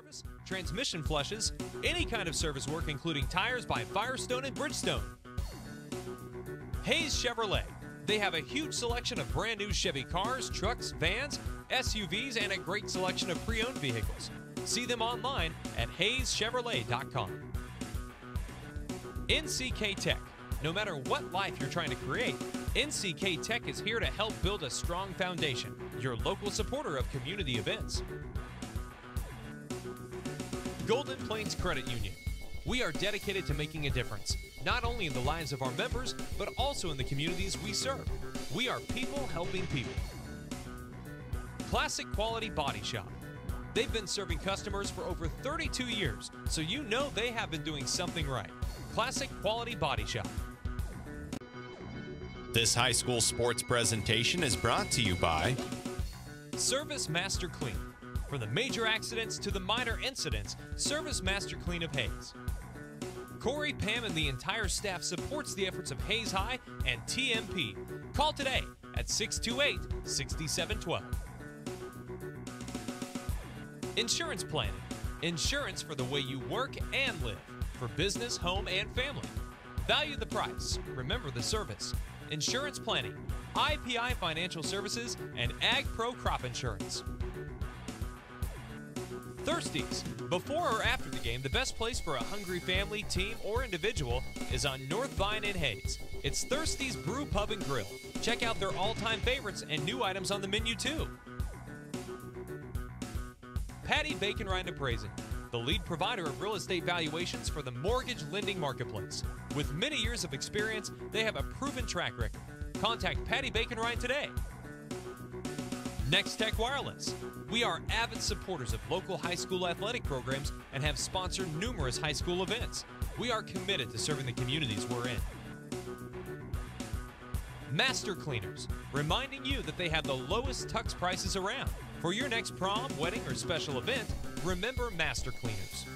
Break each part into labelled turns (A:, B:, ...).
A: service, transmission flushes, any kind of service work including tires by Firestone and Bridgestone. Hayes Chevrolet. They have a huge selection of brand new Chevy cars, trucks, vans, SUVs, and a great selection of pre-owned vehicles. See them online at hayeschevrolet.com. NCK Tech. No matter what life you're trying to create, NCK Tech is here to help build a strong foundation. Your local supporter of community events. Golden Plains Credit Union. We are dedicated to making a difference, not only in the lives of our members, but also in the communities we serve. We are people helping people. Classic Quality Body Shop. They've been serving customers for over 32 years, so you know they have been doing something right. Classic Quality Body Shop.
B: This high school sports presentation is brought to you by
A: Service Master Clean. From the major accidents to the minor incidents, Service Master Clean of Hayes. Corey, Pam, and the entire staff supports the efforts of Hayes High and TMP. Call today at 628-6712. Insurance planning. Insurance for the way you work and live. For business, home, and family. Value the price. Remember the service. Insurance planning. IPI Financial Services and Ag Pro Crop Insurance. Thirsties. Before or after the game, the best place for a hungry family, team, or individual is on North Vine in Hayes. It's Thirsties Brew Pub and Grill. Check out their all-time favorites and new items on the menu too. Patty Bacon Rind Appraising, the lead provider of real estate valuations for the mortgage lending marketplace. With many years of experience, they have a proven track record. Contact Patty Bacon Rind today. Next Tech Wireless. We are avid supporters of local high school athletic programs and have sponsored numerous high school events. We are committed to serving the communities we're in. Master Cleaners, reminding you that they have the lowest tux prices around. For your next prom, wedding, or special event, remember Master Cleaners.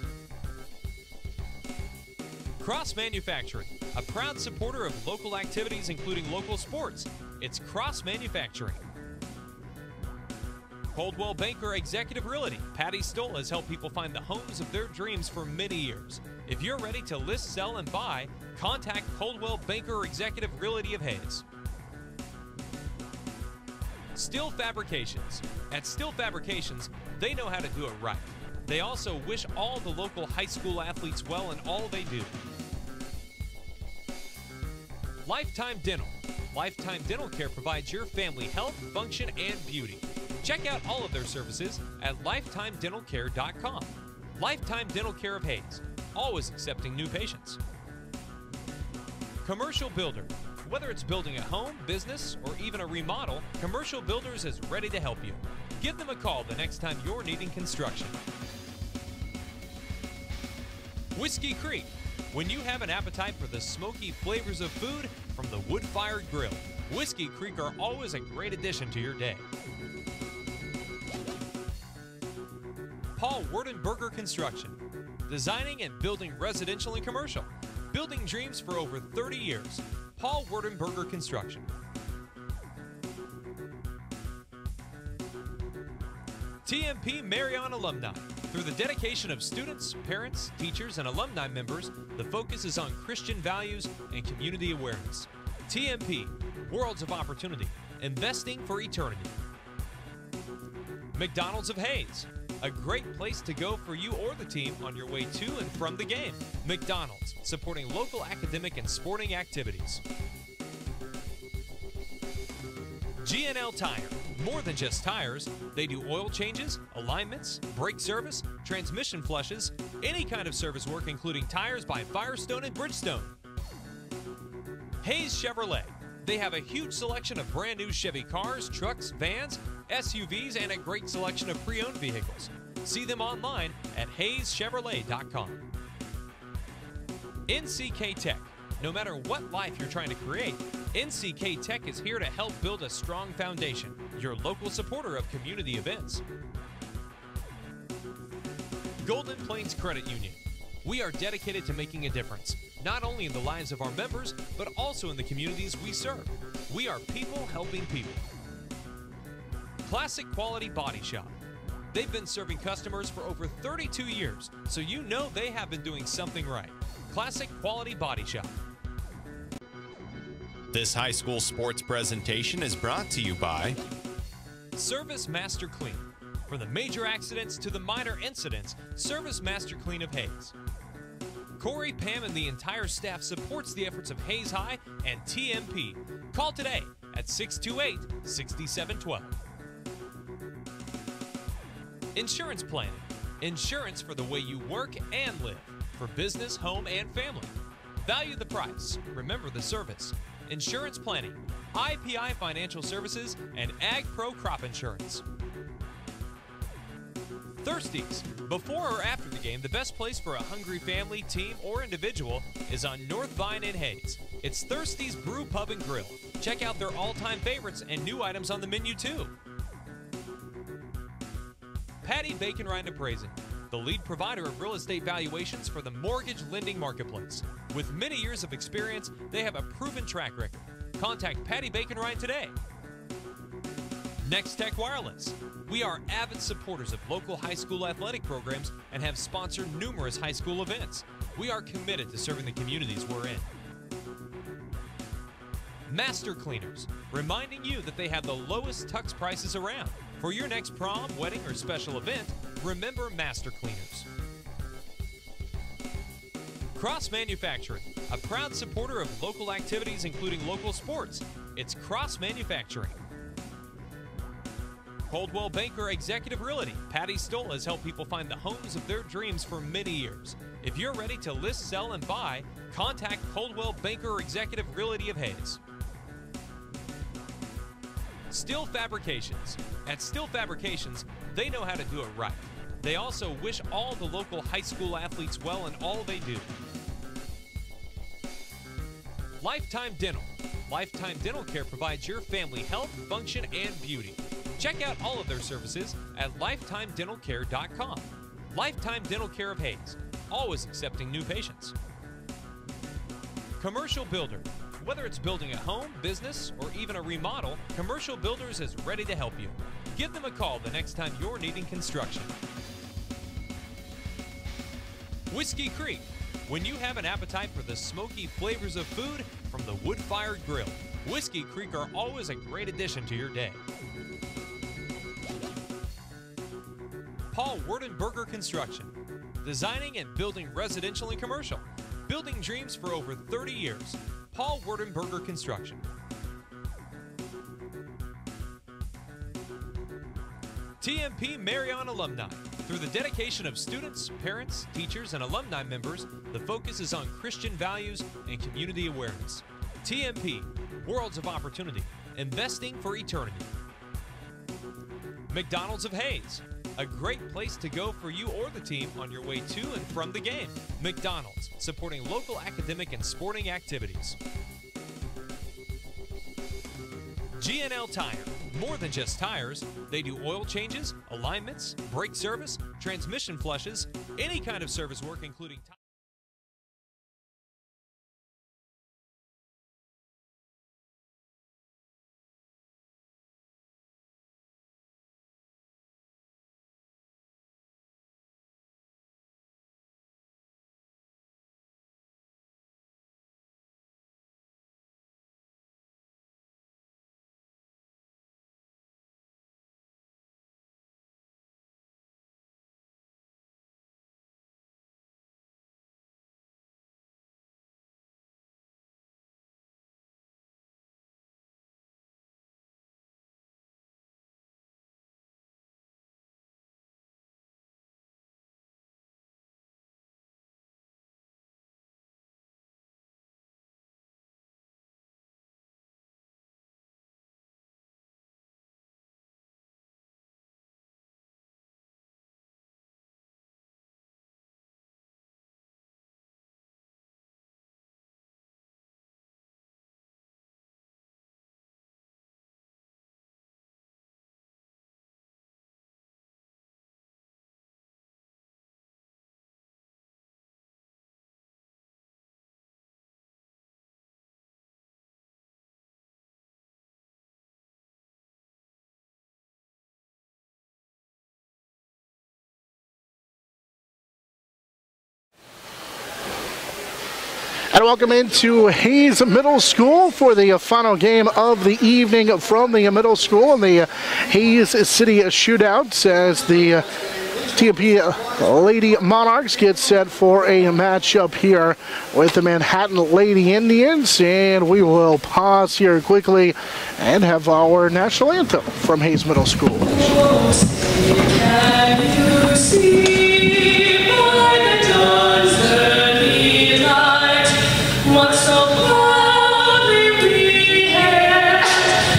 A: Cross Manufacturing, a proud supporter of local activities including local sports. It's Cross Manufacturing. Coldwell Banker Executive Realty. Patty Stoll has helped people find the homes of their dreams for many years. If you're ready to list, sell, and buy, contact Coldwell Banker Executive Realty of Hayes. Steel Fabrications. At Steel Fabrications, they know how to do it right. They also wish all the local high school athletes well in all they do. Lifetime Dental. Lifetime Dental Care provides your family health, function, and beauty. Check out all of their services at lifetimedentalcare.com. Lifetime Dental Care of Hayes, always accepting new patients. Commercial Builder. Whether it's building a home, business, or even a remodel, Commercial Builders is ready to help you. Give them a call the next time you're needing construction. Whiskey Creek. When you have an appetite for the smoky flavors of food from the wood-fired grill, Whiskey Creek are always a great addition to your day. Paul Werdenberger Construction. Designing and building residential and commercial. Building dreams for over 30 years. Paul Werdenberger Construction. TMP Marion Alumni. Through the dedication of students, parents, teachers, and alumni members, the focus is on Christian values and community awareness. TMP, Worlds of Opportunity, investing for eternity. McDonald's of Hayes, a great place to go for you or the team on your way to and from the game. McDonald's, supporting local academic and sporting activities. G&L Tire, more than just tires. They do oil changes, alignments, brake service, transmission flushes, any kind of service work including tires by Firestone and Bridgestone. Hayes Chevrolet. They have a huge selection of brand new Chevy cars, trucks, vans, SUVs, and a great selection of pre-owned vehicles. See them online at hayeschevrolet.com. NCK Tech. No matter what life you're trying to create, NCK Tech is here to help build a strong foundation. Your local supporter of community events. Golden Plains Credit Union. We are dedicated to making a difference, not only in the lives of our members, but also in the communities we serve. We are people helping people. Classic Quality Body Shop. They've been serving customers for over 32 years, so you know they have been doing something right. Classic Quality Body Shop.
B: This high school sports presentation is brought to you by
A: Service Master Clean. From the major accidents to the minor incidents, Service Master Clean of Hayes. Corey, Pam, and the entire staff supports the efforts of Hayes High and TMP. Call today at 628-6712. Insurance planning. Insurance for the way you work and live. For business, home, and family. Value the price. Remember the service. Insurance planning. IPI Financial Services and Ag Pro Crop Insurance. Thirsties. Before or after the game, the best place for a hungry family, team, or individual is on North Vine in Hayes. It's Thirsties Brew Pub and Grill. Check out their all-time favorites and new items on the menu too. Patty Bacon Rind Appraising, the lead provider of real estate valuations for the mortgage lending marketplace. With many years of experience, they have a proven track record. Contact Patty Bacon Rind today. Next Tech Wireless. We are avid supporters of local high school athletic programs and have sponsored numerous high school events. We are committed to serving the communities we're in. Master Cleaners, reminding you that they have the lowest tux prices around. For your next prom, wedding, or special event, remember Master Cleaners. Cross Manufacturing, a proud supporter of local activities including local sports. It's Cross Manufacturing. Coldwell Banker Executive Realty. Patty Stoll has helped people find the homes of their dreams for many years. If you're ready to list, sell, and buy, contact Coldwell Banker Executive Realty of Hayes. Steel Fabrications. At Steel Fabrications, they know how to do it right. They also wish all the local high school athletes well in all they do. Lifetime Dental. Lifetime Dental Care provides your family health, function, and beauty. Check out all of their services at lifetimedentalcare.com. Lifetime Dental Care of Hayes, always accepting new patients. Commercial Builder. Whether it's building a home, business, or even a remodel, Commercial Builders is ready to help you. Give them a call the next time you're needing construction. Whiskey Creek. When you have an appetite for the smoky flavors of food from the wood-fired grill, Whiskey Creek are always a great addition to your day. Paul Werdenberger Construction. Designing and building residential and commercial. Building dreams for over 30 years. Paul Werdenberger Construction. TMP Marion Alumni. Through the dedication of students, parents, teachers, and alumni members, the focus is on Christian values and community awareness. TMP, Worlds of Opportunity, investing for eternity. McDonald's of Hayes, a great place to go for you or the team on your way to and from the game. McDonald's, supporting local academic and sporting activities. G&L Tire, more than just tires. They do oil changes, alignments, brake service, transmission flushes, any kind of service work including tire.
C: And welcome into Hayes Middle School for the final game of the evening from the middle school and the Hayes City Shootout as the TMP Lady Monarchs get set for a matchup here with the Manhattan Lady Indians. And we will pause here quickly and have our national anthem from Hayes Middle School.
D: Can you see by the dawn's early light what so proudly we hailed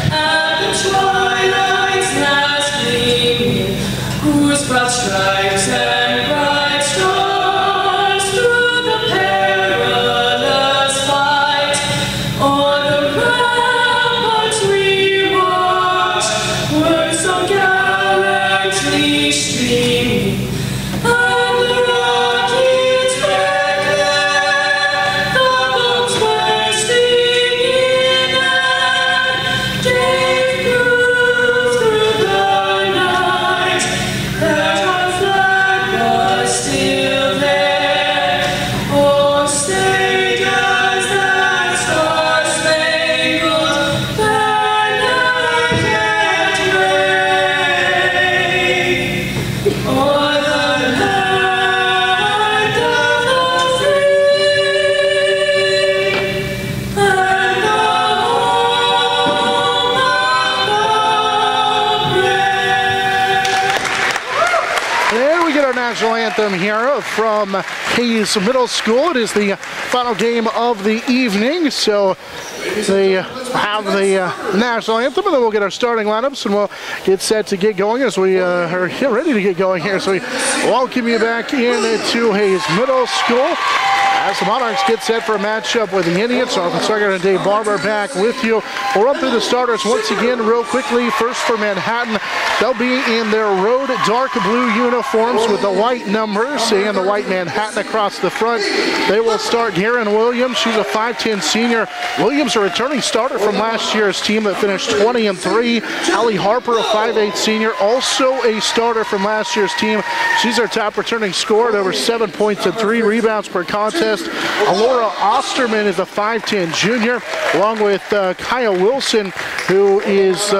D: at the twilight's last gleaming, whose broad stripes and bright stars through the perilous fight o'er the ramparts we watched were so gallantly streaming, and the rockets reckless, the bombs bursting in and gave proof through the night that our flag was still there. Oh, stay as that star-spangled banner yet waved o'er the land of the free and the home of the brave.
C: There we get our national anthem here from Hayes Middle School. It is the final game of the evening, so they have the national anthem, and then we'll get our starting lineups, and we'll get set to get going as we are ready to get going here. So we welcome you back into Hayes Middle School as the Monarchs get set for a matchup with the Indians. So I'm Sergeant and Dave Barber back with you. We'll run through the starters once again real quickly. First for Manhattan, they'll be in their road dark blue uniforms with the white numbers and the white Manhattan across the front. They will start Garen Williams. She's a 5'10 senior. Williams, a returning starter from last year's team that finished 20-3. Allie Harper, a 5'8 senior, also a starter from last year's team. She's our top returning scorer at over 7 points and 3 rebounds per contest. Alora Osterman is a 5'10 junior, along with Kaya Wilson, who is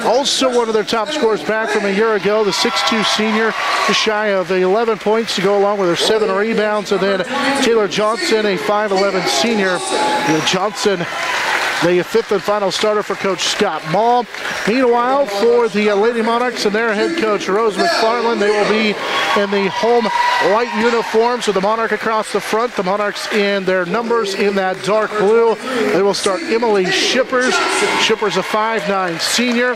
C: also one of their top scorers back from a year ago, the 6'2 senior, just shy of 11 points to go along with her 7 rebounds. And then Taylor Johnson, a 5'11 senior. Johnson, the 5th and final starter for Coach Scott Mall. Meanwhile, for the Lady Monarchs and their head coach, Rose McFarland, they will be in the home white uniforms with the Monarch across the front. The Monarchs in their numbers in that dark blue. They will start Emily Shippers. Shippers, a 5'9 senior.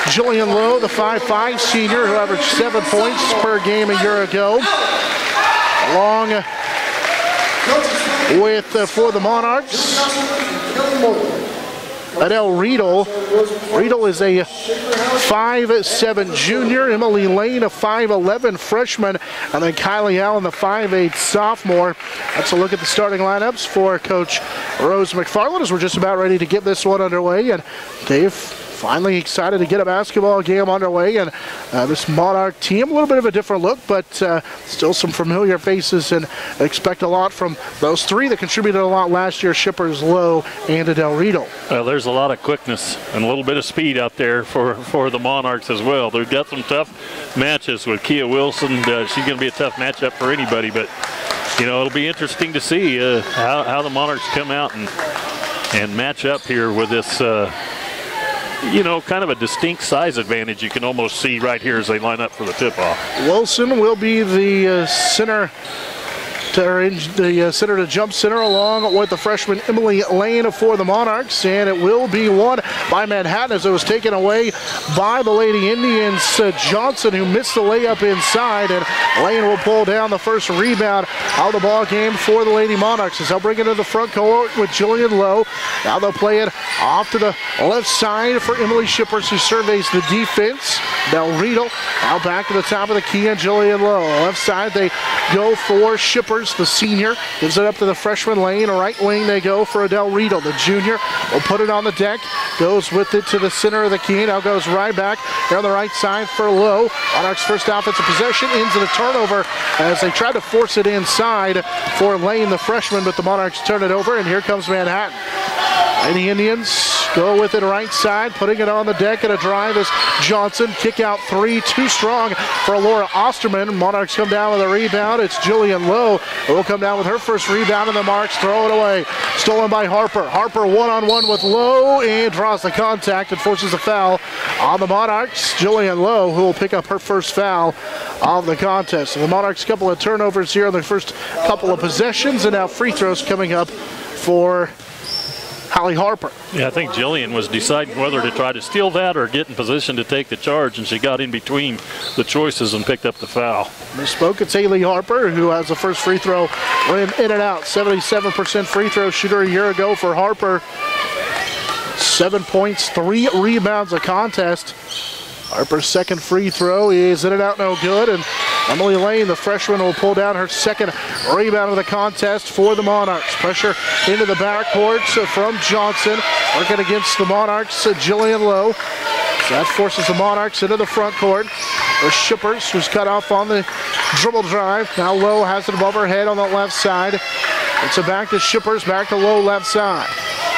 C: Jillian Lowe, the 5'5 senior, who averaged 7 points per game a year ago. Along with, for the Monarchs, Adele Riedel. Riedel is a 5'7 junior. Emily Lane, a 5'11 freshman. And then Kylie Allen, the 5'8 sophomore. That's a look at the starting lineups for Coach Rose McFarland as we're just about ready to get this one underway. And Dave, finally excited to get a basketball game underway, and this Monarch team, a little bit of a different look, but still some familiar faces, and expect a lot from those three that contributed a lot last year, Shippers, Lowe, and Adele Riedel.
E: Well, there's a lot of quickness and a little bit of speed out there for the Monarchs as well. They've got some tough matches with Kia Wilson. She's going to be a tough matchup for anybody, but you know, it'll be interesting to see how the Monarchs come out and match up here with this you know, kind of a distinct size advantage you can almost see right here as they line up for the tip-off.
C: Wilson will be the center to jump center, along with the freshman Emily Lane for the Monarchs, and it will be won by Manhattan as it was taken away by the Lady Indians. Johnson, who missed the layup inside, and Lane will pull down the first rebound out of the ball game for the Lady Monarchs as they'll bring it to the front court with Jillian Lowe. Now they'll play it off to the left side for Emily Shippers, who surveys the defense. Del Riedel now back to the top of the key, and Jillian Lowe. Left side they go for Shippers, the senior, gives it up to the freshman Lane. Right wing they go for Adele Riedel, the junior, will put it on the deck goes with it to the center of the key. Now goes right back here on the right side for Lowe. Monarchs' first offensive possession into the turnover as they try to force it inside for Lane, the freshman, but the Monarchs turn it over, and here comes Manhattan. And the Indians go with it right side, putting it on the deck, and a drive is Johnson. Kick out three, too strong for Laura Osterman. Monarchs come down with a rebound. It's Jillian Lowe who will come down with her first rebound, and the Monarchs throw it away. Stolen by Harper. Harper one-on-one with Lowe and draws the contact and forces a foul on the Monarchs. Jillian Lowe, who will pick up her first foul of the contest. So the Monarchs, couple of turnovers here in the first couple of possessions, and now free throws coming up for Hallie Harper.
E: Yeah, I think Jillian was deciding whether to try to steal that or get in position to take the charge, and she got in between the choices and picked up the foul.
C: Misspoke. It's Haley Harper who has the first free throw in and out. 77% free throw shooter a year ago for Harper. 7 points, 3 rebounds a contest. Harper's second free throw is in and out, no good, and Emily Lane, the freshman, will pull down her second rebound of the contest for the Monarchs. Pressure into the backcourt from Johnson, working against the Monarchs, Jillian Lowe. So that forces the Monarchs into the front court. There's Shippers, who's cut off on the dribble drive. Now Lowe has it above her head on the left side. It's a back to Shippers, back to Lowe left side.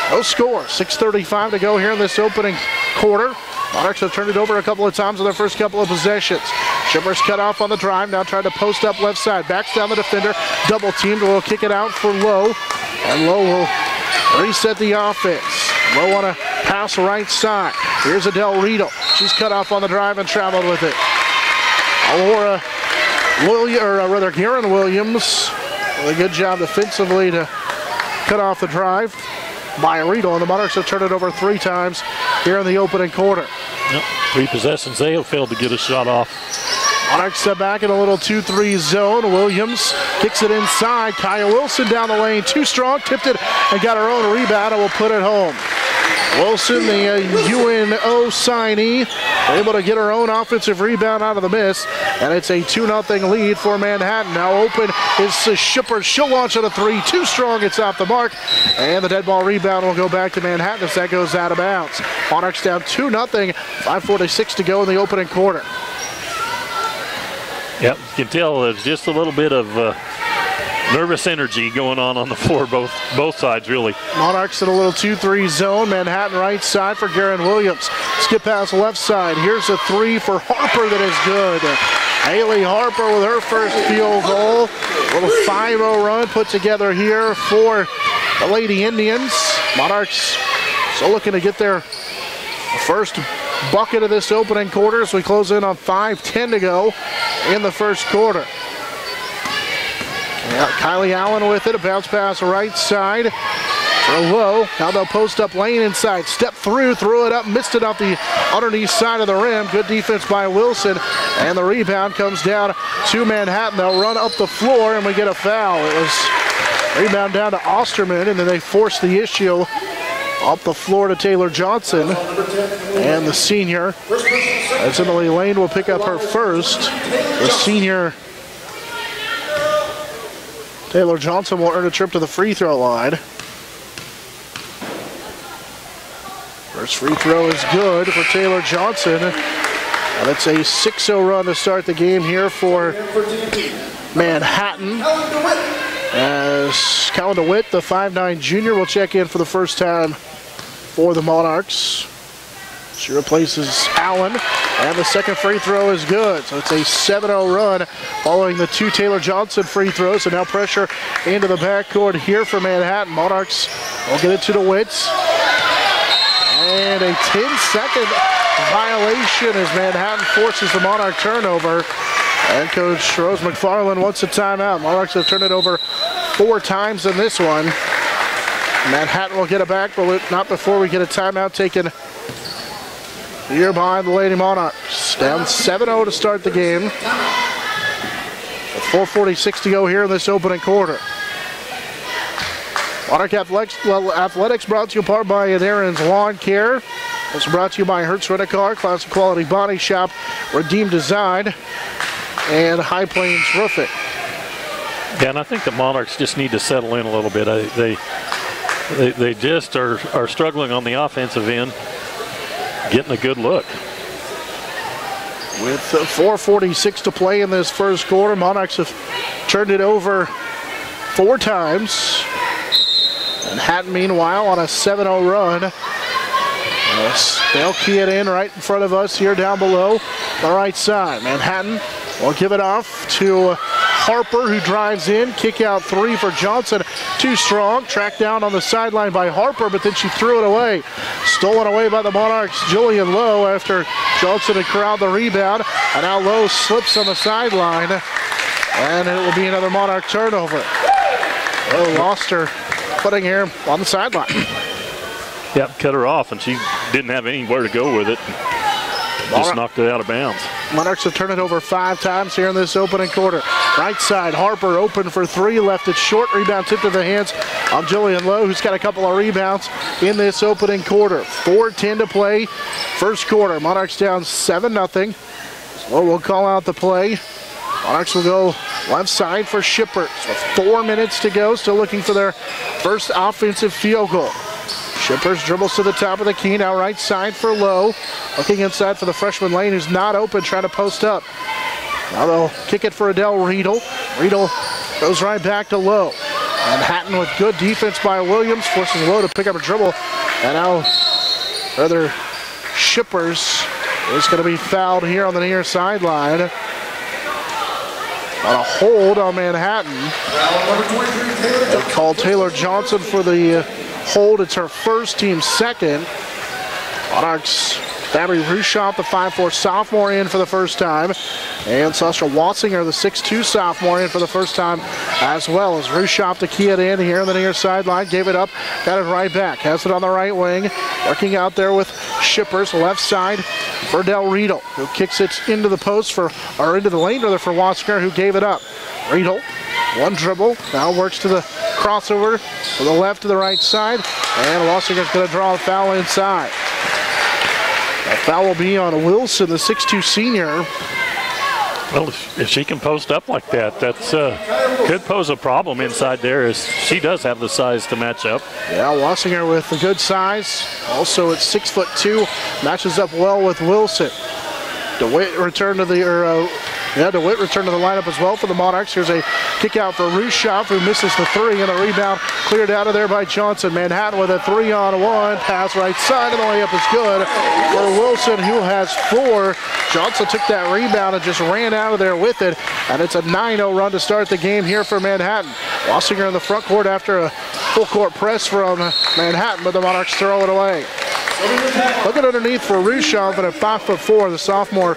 C: No score, 6:35 to go here in this opening quarter. Monarchs have turned it over a couple of times in their first couple of possessions. Shippers cut off on the drive, now trying to post up left side. Backs down the defender, double teamed, will kick it out for Lowe. And Lowe will reset the offense. Lowe on a pass right side. Here's Adele Riedel. She's cut off on the drive and traveled with it. Laura Williams, or rather Karen Williams, with a good job defensively to cut off the drive by Riedel, and the Monarchs have turned it over 3 times here in the opening quarter.
E: Yep. 3 possessions, they have failed to get a shot off.
C: Monarchs step back in a little 2-3 zone. Williams kicks it inside. Kaya Wilson down the lane, too strong, tipped it and got her own rebound and will put it home. Wilson, the UNO signee, able to get her own offensive rebound out of the miss, and it's a 2-0 lead for Manhattan. Now open is Shippers. She'll launch at a 3, too strong, it's off the mark, and the dead ball rebound will go back to Manhattan as that goes out of bounds. Monarchs down 2-0, 5:46 to go in the opening quarter.
E: Yep, you can tell there's just a little bit of nervous energy going on the floor, both sides, really.
C: Monarchs in a little 2-3 zone. Manhattan right side for Garen Williams. Skip pass left side. Here's a 3 for Harper that is good. Haley Harper with her first field goal. A little 5-0 run put together here for the Lady Indians. Monarchs still looking to get their first bucket of this opening quarter as we close in on 5:10 to go in the first quarter. Yeah, Kylie Allen with it, a bounce pass right side for Lowe. Now they'll post up Lane inside, step through, threw it up, missed it off the underneath side of the rim. Good defense by Wilson, and the rebound comes down to Manhattan. They'll run up the floor, and we get a foul. It was rebound down to Osterman, and then they force the issue up the floor to Taylor Johnson, and the senior, as Emily Lane will pick up her first. The senior Taylor Johnson will earn a trip to the free throw line. First free throw is good for Taylor Johnson. And it's a 6-0 run to start the game here for Manhattan. As Colin DeWitt, the 5'9" junior, will check in for the first time for the Monarchs. She replaces Allen, and the second free throw is good. So it's a 7-0 run following the 2 Taylor Johnson free throws. And now pressure into the backcourt here for Manhattan. Monarchs will get it to DeWitt. And a 10-second violation as Manhattan forces the Monarch turnover. And Coach Rose McFarland wants a timeout. Monarchs have turned it over 4 times in this one. Manhattan will get it back, but not before we get a timeout taken here behind the Lady Monarchs. Down 7-0 to start the game. With 4:46 to go here in this opening quarter. Monarch Athletics brought to you in part by Aaron's Lawn Care. Also brought to you by Hertz Rent-A-Car, Classic Quality Body Shop, Redeem Design, and High Plains Roofing.
E: Yeah, and I think the Monarchs just need to settle in a little bit. They just are struggling on the offensive end, getting a good look.
C: With 4:46 to play in this first quarter, Monarchs have turned it over 4 times. Manhattan, meanwhile, on a 7-0 run. They'll key it in right in front of us here down below the right side. Manhattan will give it off to Harper, who drives in. Kick out 3 for Johnson. Too strong. Tracked down on the sideline by Harper, but then she threw it away. Stolen away by the Monarchs, Jillian Lowe, after Johnson had corralled the rebound. And now Lowe slips on the sideline, and it will be another Monarch turnover. Lowe lost her footing here on the sideline.
E: Yep, cut her off, and she didn't have anywhere to go with it. Just knocked it out of bounds.
C: Monarchs have turned it over 5 times here in this opening quarter. Right side, Harper open for 3, left it short. Rebound tipped to the hands of Jillian Lowe, who's got a couple of rebounds in this opening quarter. 4:10 to play, first quarter. Monarchs down 7-0. Lowe will call out the play. Monarchs will go left side for Shippers with 4 minutes to go. Still looking for their first offensive field goal. Shippers dribbles to the top of the key. Now right side for Lowe. Looking inside for the freshman Lane, who's not open, trying to post up. Now they'll kick it for Adele Riedel. Riedel goes right back to Lowe. Manhattan with good defense by Williams forces Lowe to pick up a dribble. And now rather Shippers is going to be fouled here on the near sideline. On a hold on Manhattan. They call Taylor Johnson for the hold. It's her first, team second. Monarchs, Fabry Rushoff, the 5'4" sophomore, in for the first time. And Sasha Wassinger, the 6'2" sophomore, in for the first time as well. As Rushoff to key it in here on the near sideline. Gave it up, got it right back. Has it on the right wing. Working out there with Shippers, left side for Del Riedel, who kicks it into the post or into the lane rather for Wassinger, who gave it up. Riedel, one dribble, now works to the crossover from the left to the right side, and Wassinger's going to draw a foul inside. That foul will be on Wilson, the 6'2" senior.
E: Well, if she can post up like that, that's could pose a problem inside there, as she does have the size to match up.
C: Yeah, Wassinger with the good size, also at 6'2", matches up well with Wilson. DeWitt returned to the DeWitt returned to the lineup as well for the Monarchs. Here's a kick out for Rushoff, who misses the 3, and the rebound cleared out of there by Johnson. Manhattan with a 3-on-1 pass right side, and the layup is good for Wilson, who has 4. Johnson took that rebound and just ran out of there with it, and it's a 9-0 run to start the game here for Manhattan. Wassinger in the front court after a full court press from Manhattan, but the Monarchs throw it away. Looking underneath for Rushoff, and at 5'4", the sophomore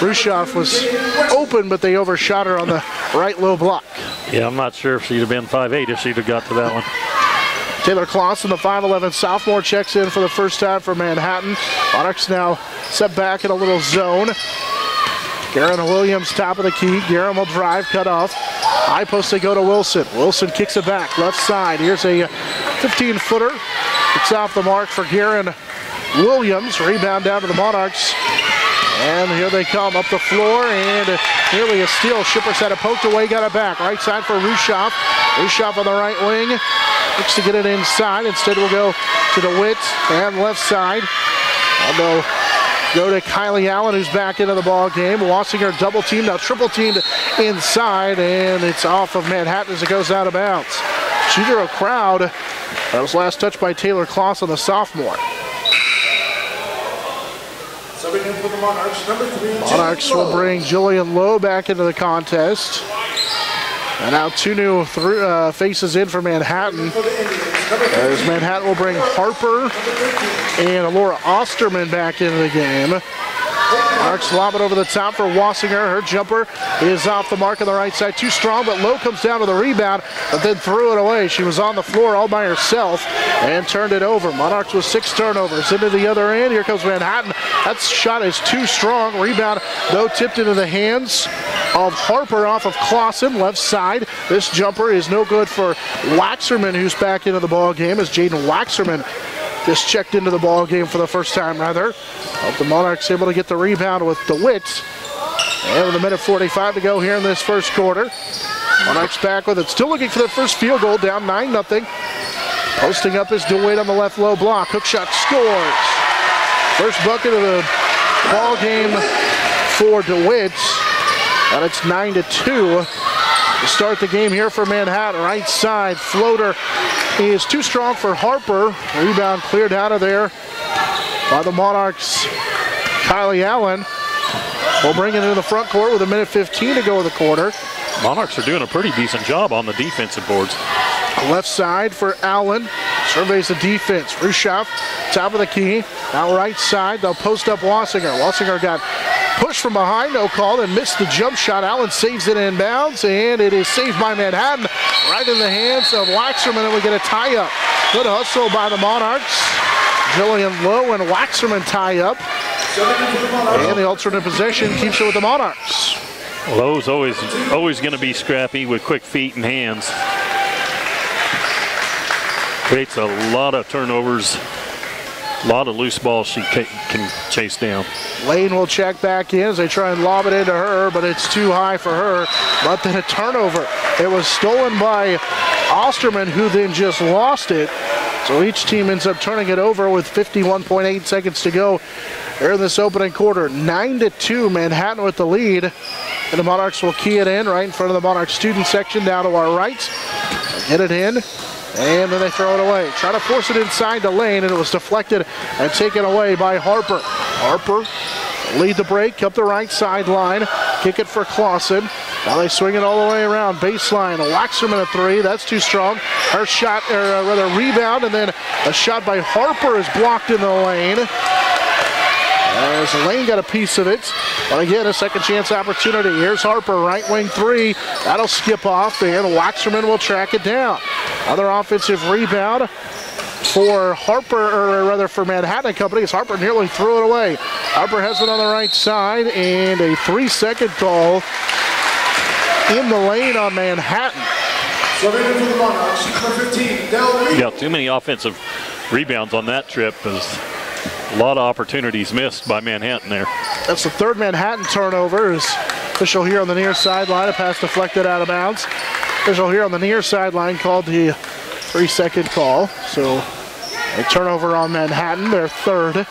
C: Rushoff was open, but they overshot her on the right low block.
E: Yeah, I'm not sure if she'd have been 5'8" if she'd have got to that one.
C: Taylor Clausen, the 5'11" sophomore, checks in for the first time for Manhattan. Monarchs now set back in a little zone. Garen Williams, top of the key. Garen will drive, cut off. High post, they go to Wilson. Wilson kicks it back, left side. Here's a 15-footer. It's off the mark for Garen Williams. Rebound down to the Monarchs. And here they come up the floor, and nearly a steal. Shippers had it poked away, got it back. Right side for Rushoff. Rushoff on the right wing. Looks to get it inside. Instead we'll go to DeWitt and left side. Although go to Kylie Allen, who's back into the ball game. Wassinger double teamed, now triple teamed inside, and it's off of Manhattan as it goes out of bounds. She drew a crowd. That was last touched by Taylor Clausen, the sophomore. Monarchs will bring Jillian Lowe back into the contest. And now 2 new faces in for Manhattan. As Manhattan will bring Harper and Laura Osterman back into the game. Monarchs lob it over the top for Wassinger. Her jumper is off the mark on the right side. Too strong, but Lowe comes down to the rebound, but then threw it away. She was on the floor all by herself and turned it over. Monarchs with 6 turnovers. Into the other end. Here comes Manhattan. That shot is too strong. Rebound, though, tipped into the hands of Harper off of Clausen, left side. This jumper is no good for Waxerman, who's back into the ball game, as Jaden Waxerman just checked into the ball game for the first time, rather. But the Monarchs able to get the rebound with DeWitt. And with 1:45 to go here in this first quarter. Monarchs back with it, still looking for their first field goal, down 9-0. Posting up is DeWitt on the left low block. Hook shot scores. First bucket of the ball game for DeWitt. And it's 9-2 to start the game here for Manhattan. Right side floater is too strong for Harper. Rebound cleared out of there by the Monarchs. Kylie Allen will bring it into the front court with 1:15 to go in the quarter.
E: Monarchs are doing a pretty decent job on the defensive boards.
C: Left side for Allen. Surveys the defense. Rushoff, top of the key. Now right side, they'll post up Wassinger. Wassinger got pushed from behind, no call, and missed the jump shot. Allen saves it inbounds, and it is saved by Manhattan. Right in the hands of Waxerman, and we get a tie-up. Good hustle by the Monarchs. Jillian Lowe and Waxerman tie up. And the alternate possession keeps it with the Monarchs.
E: Lowe's always going to be scrappy with quick feet and hands. Creates a lot of turnovers, a lot of loose balls she can chase down.
C: Lane will check back in as they try and lob it into her, but it's too high for her. But then a turnover. It was stolen by Osterman, who then just lost it. So each team ends up turning it over with 51.8 seconds to go here in this opening quarter. 9-2, Manhattan with the lead. And the Monarchs will key it in right in front of the Monarch student section down to our right. Get it in. And then they throw it away. Try to force it inside the lane, and it was deflected and taken away by Harper. Harper lead the break up the right sideline. Kick it for Clausen. Now they swing it all the way around. Baseline. Waxerman a three. That's too strong. Her shot, or rather rebound, and then a shot by Harper is blocked in the lane. As Lane got a piece of it. But again, a second chance opportunity. Here's Harper, right wing three. That'll skip off, and Waxerman will track it down. Other offensive rebound for Harper, or rather for Manhattan Company, as Harper nearly threw it away. Harper has it on the right side, and a 3-second call in the lane on Manhattan.
E: You got too many offensive rebounds on that trip. A lot of opportunities missed by Manhattan there.
C: That's the third Manhattan turnover. As official here on the near sideline, a pass deflected out of bounds. Official here on the near sideline called the 3-second call. So a turnover on Manhattan, their third.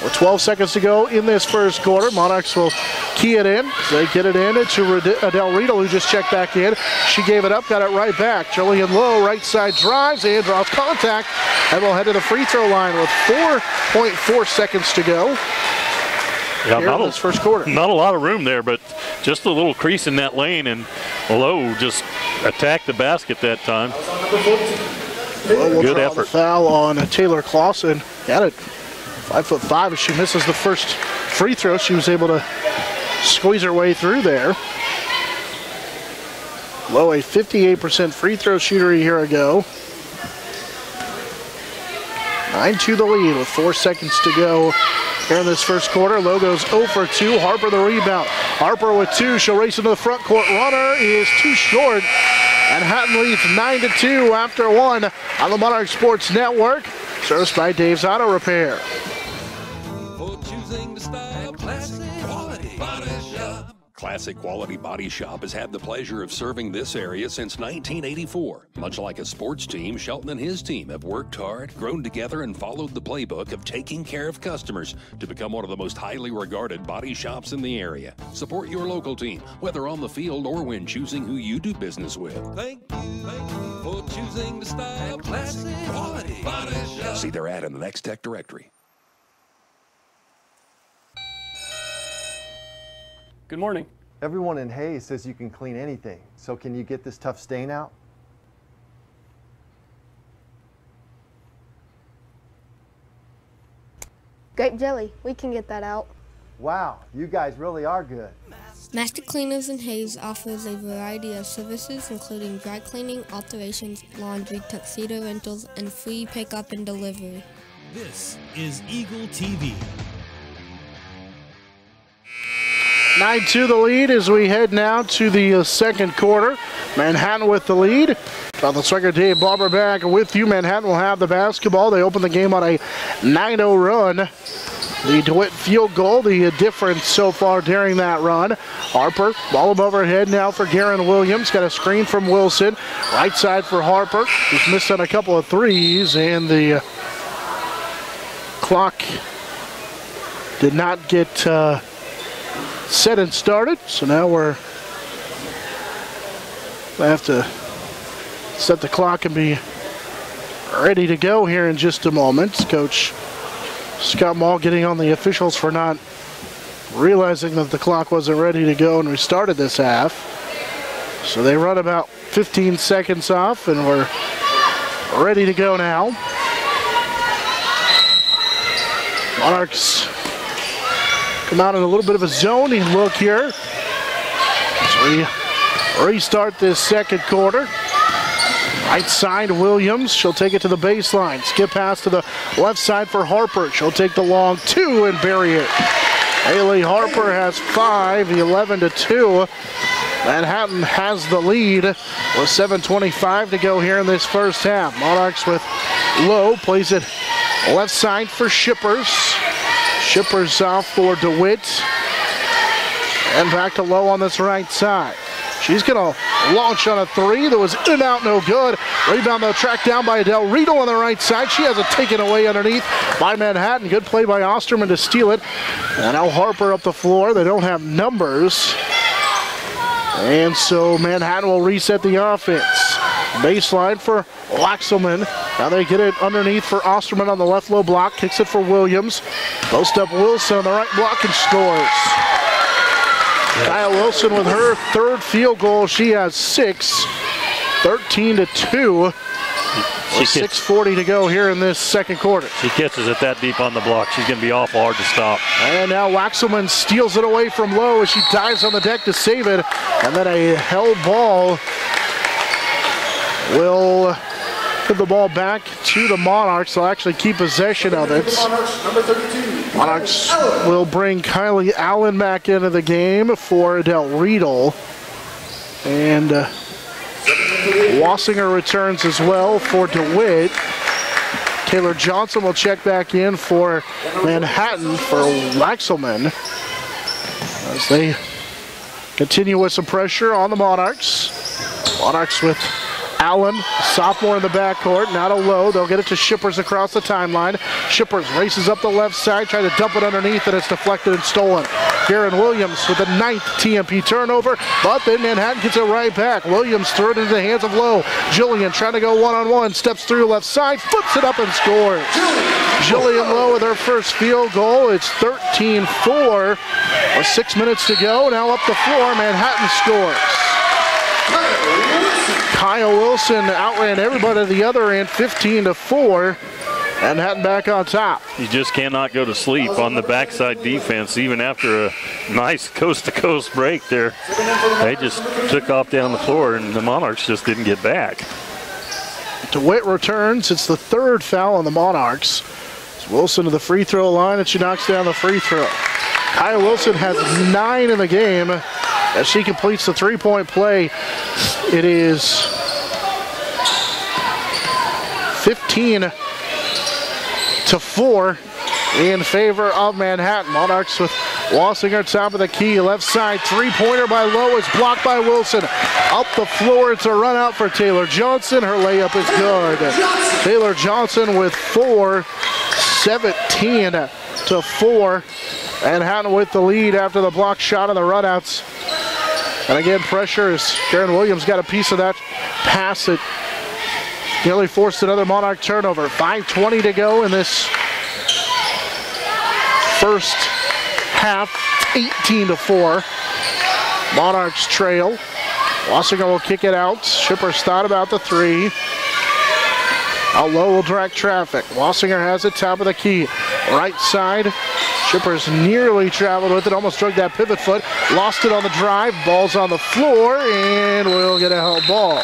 C: With 12 seconds to go in this first quarter, Monarchs will key it in. They get it in to Adele Riedel, who just checked back in. She gave it up, got it right back. Jillian Lowe, right side drives and draws contact, and will head to the free throw line with 4.4 seconds to go.
E: Yeah,
C: here in this first quarter.
E: Not a lot of room there, but just a little crease in that lane, and Lowe just attacked the basket that time. Good effort.
C: Foul on Taylor Clausen. Got it. 5'5", as she misses the first free throw. She was able to squeeze her way through there. Lowe, a 58% free throw shooter a year ago. 9-2 the lead with 4 seconds to go here in this first quarter. Lowe goes 0 for 2. Harper the rebound. Harper with 2. She'll race into the front court. Runner is too short. And Manhattan leads 9-2 after 1 on the Monarch Sports Network. Serviced by Dave's Auto Repair.
F: Classic Quality Body Shop has had the pleasure of serving this area since 1984. Much like a sports team, Shelton and his team have worked hard, grown together, and followed the playbook of taking care of customers to become one of the most highly regarded body shops in the area. Support your local team, whether on the field or when choosing who you do business with.
D: Thank you for choosing the style Classic Quality Body Shop.
F: See their ad in the Next Tech directory.
G: Good morning.
H: Everyone in Hayes says you can clean anything, so can you get this tough stain out?
I: Grape jelly, we can get that out.
H: Wow, you guys really are good.
J: Master Cleaners in Hayes offers a variety of services including dry cleaning, alterations, laundry, tuxedo rentals, and free pickup and delivery.
K: This is Eagle TV.
C: 9-2 the lead as we head now to the second quarter. Manhattan with the lead. On the striker, Dave Barber back with you. Manhattan will have the basketball. They open the game on a 9-0 run. The DeWitt field goal, the difference so far during that run. Harper, ball above her head now for Garen Williams. Got a screen from Wilson. Right side for Harper. He's missed on a couple of threes, and the clock did not get set and started. So now I have to set the clock and be ready to go here in just a moment. Coach Scott Mall getting on the officials for not realizing that the clock wasn't ready to go and we started this half. So they run about 15 seconds off and we're ready to go now. Monarchs come out in a little bit of a zoning look here as we restart this second quarter. Right side, Williams. She'll take it to the baseline. Skip pass to the left side for Harper. She'll take the long two and bury it. Haley Harper has 5, 11-2. Manhattan has the lead with 7:25 to go here in this first half. Monarchs with Lowe, plays it left side for Shippers. Shippers off for DeWitt. And back to Lowe on this right side. She's going to launch on a three that was in and out, no good. Rebound, though, tracked down by Adele Riedel on the right side. She has it taken away underneath by Manhattan. Good play by Osterman to steal it. And now Harper up the floor. They don't have numbers. And so Manhattan will reset the offense. Baseline for Laxelman. Now they get it underneath for Osterman on the left low block. Kicks it for Williams. Post up Wilson on the right block and scores. Kyle Wilson with her third field goal. She has 6, 13-2. With 6:40 to go here in this second quarter.
E: She catches it that deep on the block. She's going to be awful hard to stop.
C: And now Waxelman steals it away from Lowe as she dives on the deck to save it. And then a held ball will give the ball back to the Monarchs. They'll actually keep possession of it. Monarchs will bring Kylie Allen back into the game for Adele Riedel. And Wassinger returns as well for DeWitt. Taylor Johnson will check back in for Manhattan for Laxelman as they continue with some pressure on the Monarchs. Monarchs with Allen, sophomore in the backcourt, now to Lowe. They'll get it to Shippers across the timeline. Shippers races up the left side, trying to dump it underneath, and it's deflected and stolen. Garen Williams with the 9th TMP turnover, but then Manhattan gets it right back. Williams threw it into the hands of Lowe. Jillian trying to go one-on-one, steps through left side, flips it up and scores. Jillian Lowe with her first field goal. It's 13-4 with 6 minutes to go. Now up the floor, Manhattan scores. Kyle Wilson outran everybody at the other end, 15-4. Manhattan back on top.
E: You just cannot go to sleep on the backside defense, even after a nice coast-to-coast break there. They just took off down the floor, and the Monarchs just didn't get back.
C: DeWitt returns. It's the third foul on the Monarchs. It's Wilson to the free throw line, and she knocks down the free throw. Kyle Wilson has 9 in the game as she completes the three-point play. It is 15-4 in favor of Manhattan. Monarchs with Wassinger top of the key. Left side three-pointer by Lowe is blocked by Wilson. Up the floor, it's a run out for Taylor Johnson. Her layup is good. Taylor Johnson with 4, 17-4. Manhattan with the lead after the block shot on the runouts. And again, pressure as Karen Williams got a piece of that pass that nearly forced another Monarch turnover. 5:20 to go in this first half, 18-4. Monarchs trail. Wassinger will kick it out. Shippers thought about the three. Lowe will direct traffic. Wassinger has it top of the key. Right side. Shippers nearly traveled with it, almost drug that pivot foot. Lost it on the drive. Ball's on the floor, and we'll get a held ball.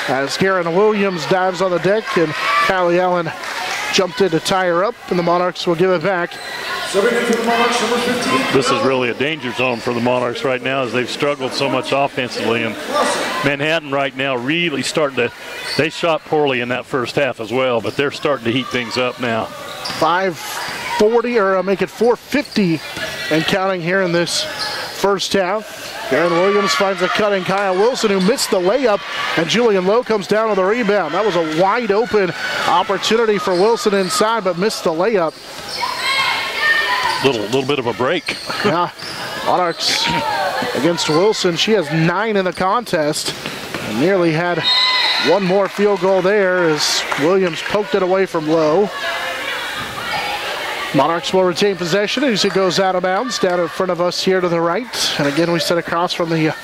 C: As Garen Williams dives on the deck, and Kylie Allen jumped in to tie her up, and the Monarchs will give it back.
E: This is really a danger zone for the Monarchs right now as they've struggled so much offensively. And Manhattan right now really starting to, they shot poorly in that first half as well, but they're starting to heat things up now.
C: 4:40 or make it 4:50 and counting here in this first half. Aaron Williams finds a cutting Kyle Wilson, who missed the layup, and Julian Lowe comes down with the rebound. That was a wide open opportunity for Wilson inside, but missed the layup.
E: Little bit of a break.
C: Yeah, Monarchs against Wilson. She has 9 in the contest, and nearly had one more field goal there as Williams poked it away from Lowe. Monarchs will retain possession as it goes out of bounds down in front of us here to the right. And again, we sit across from the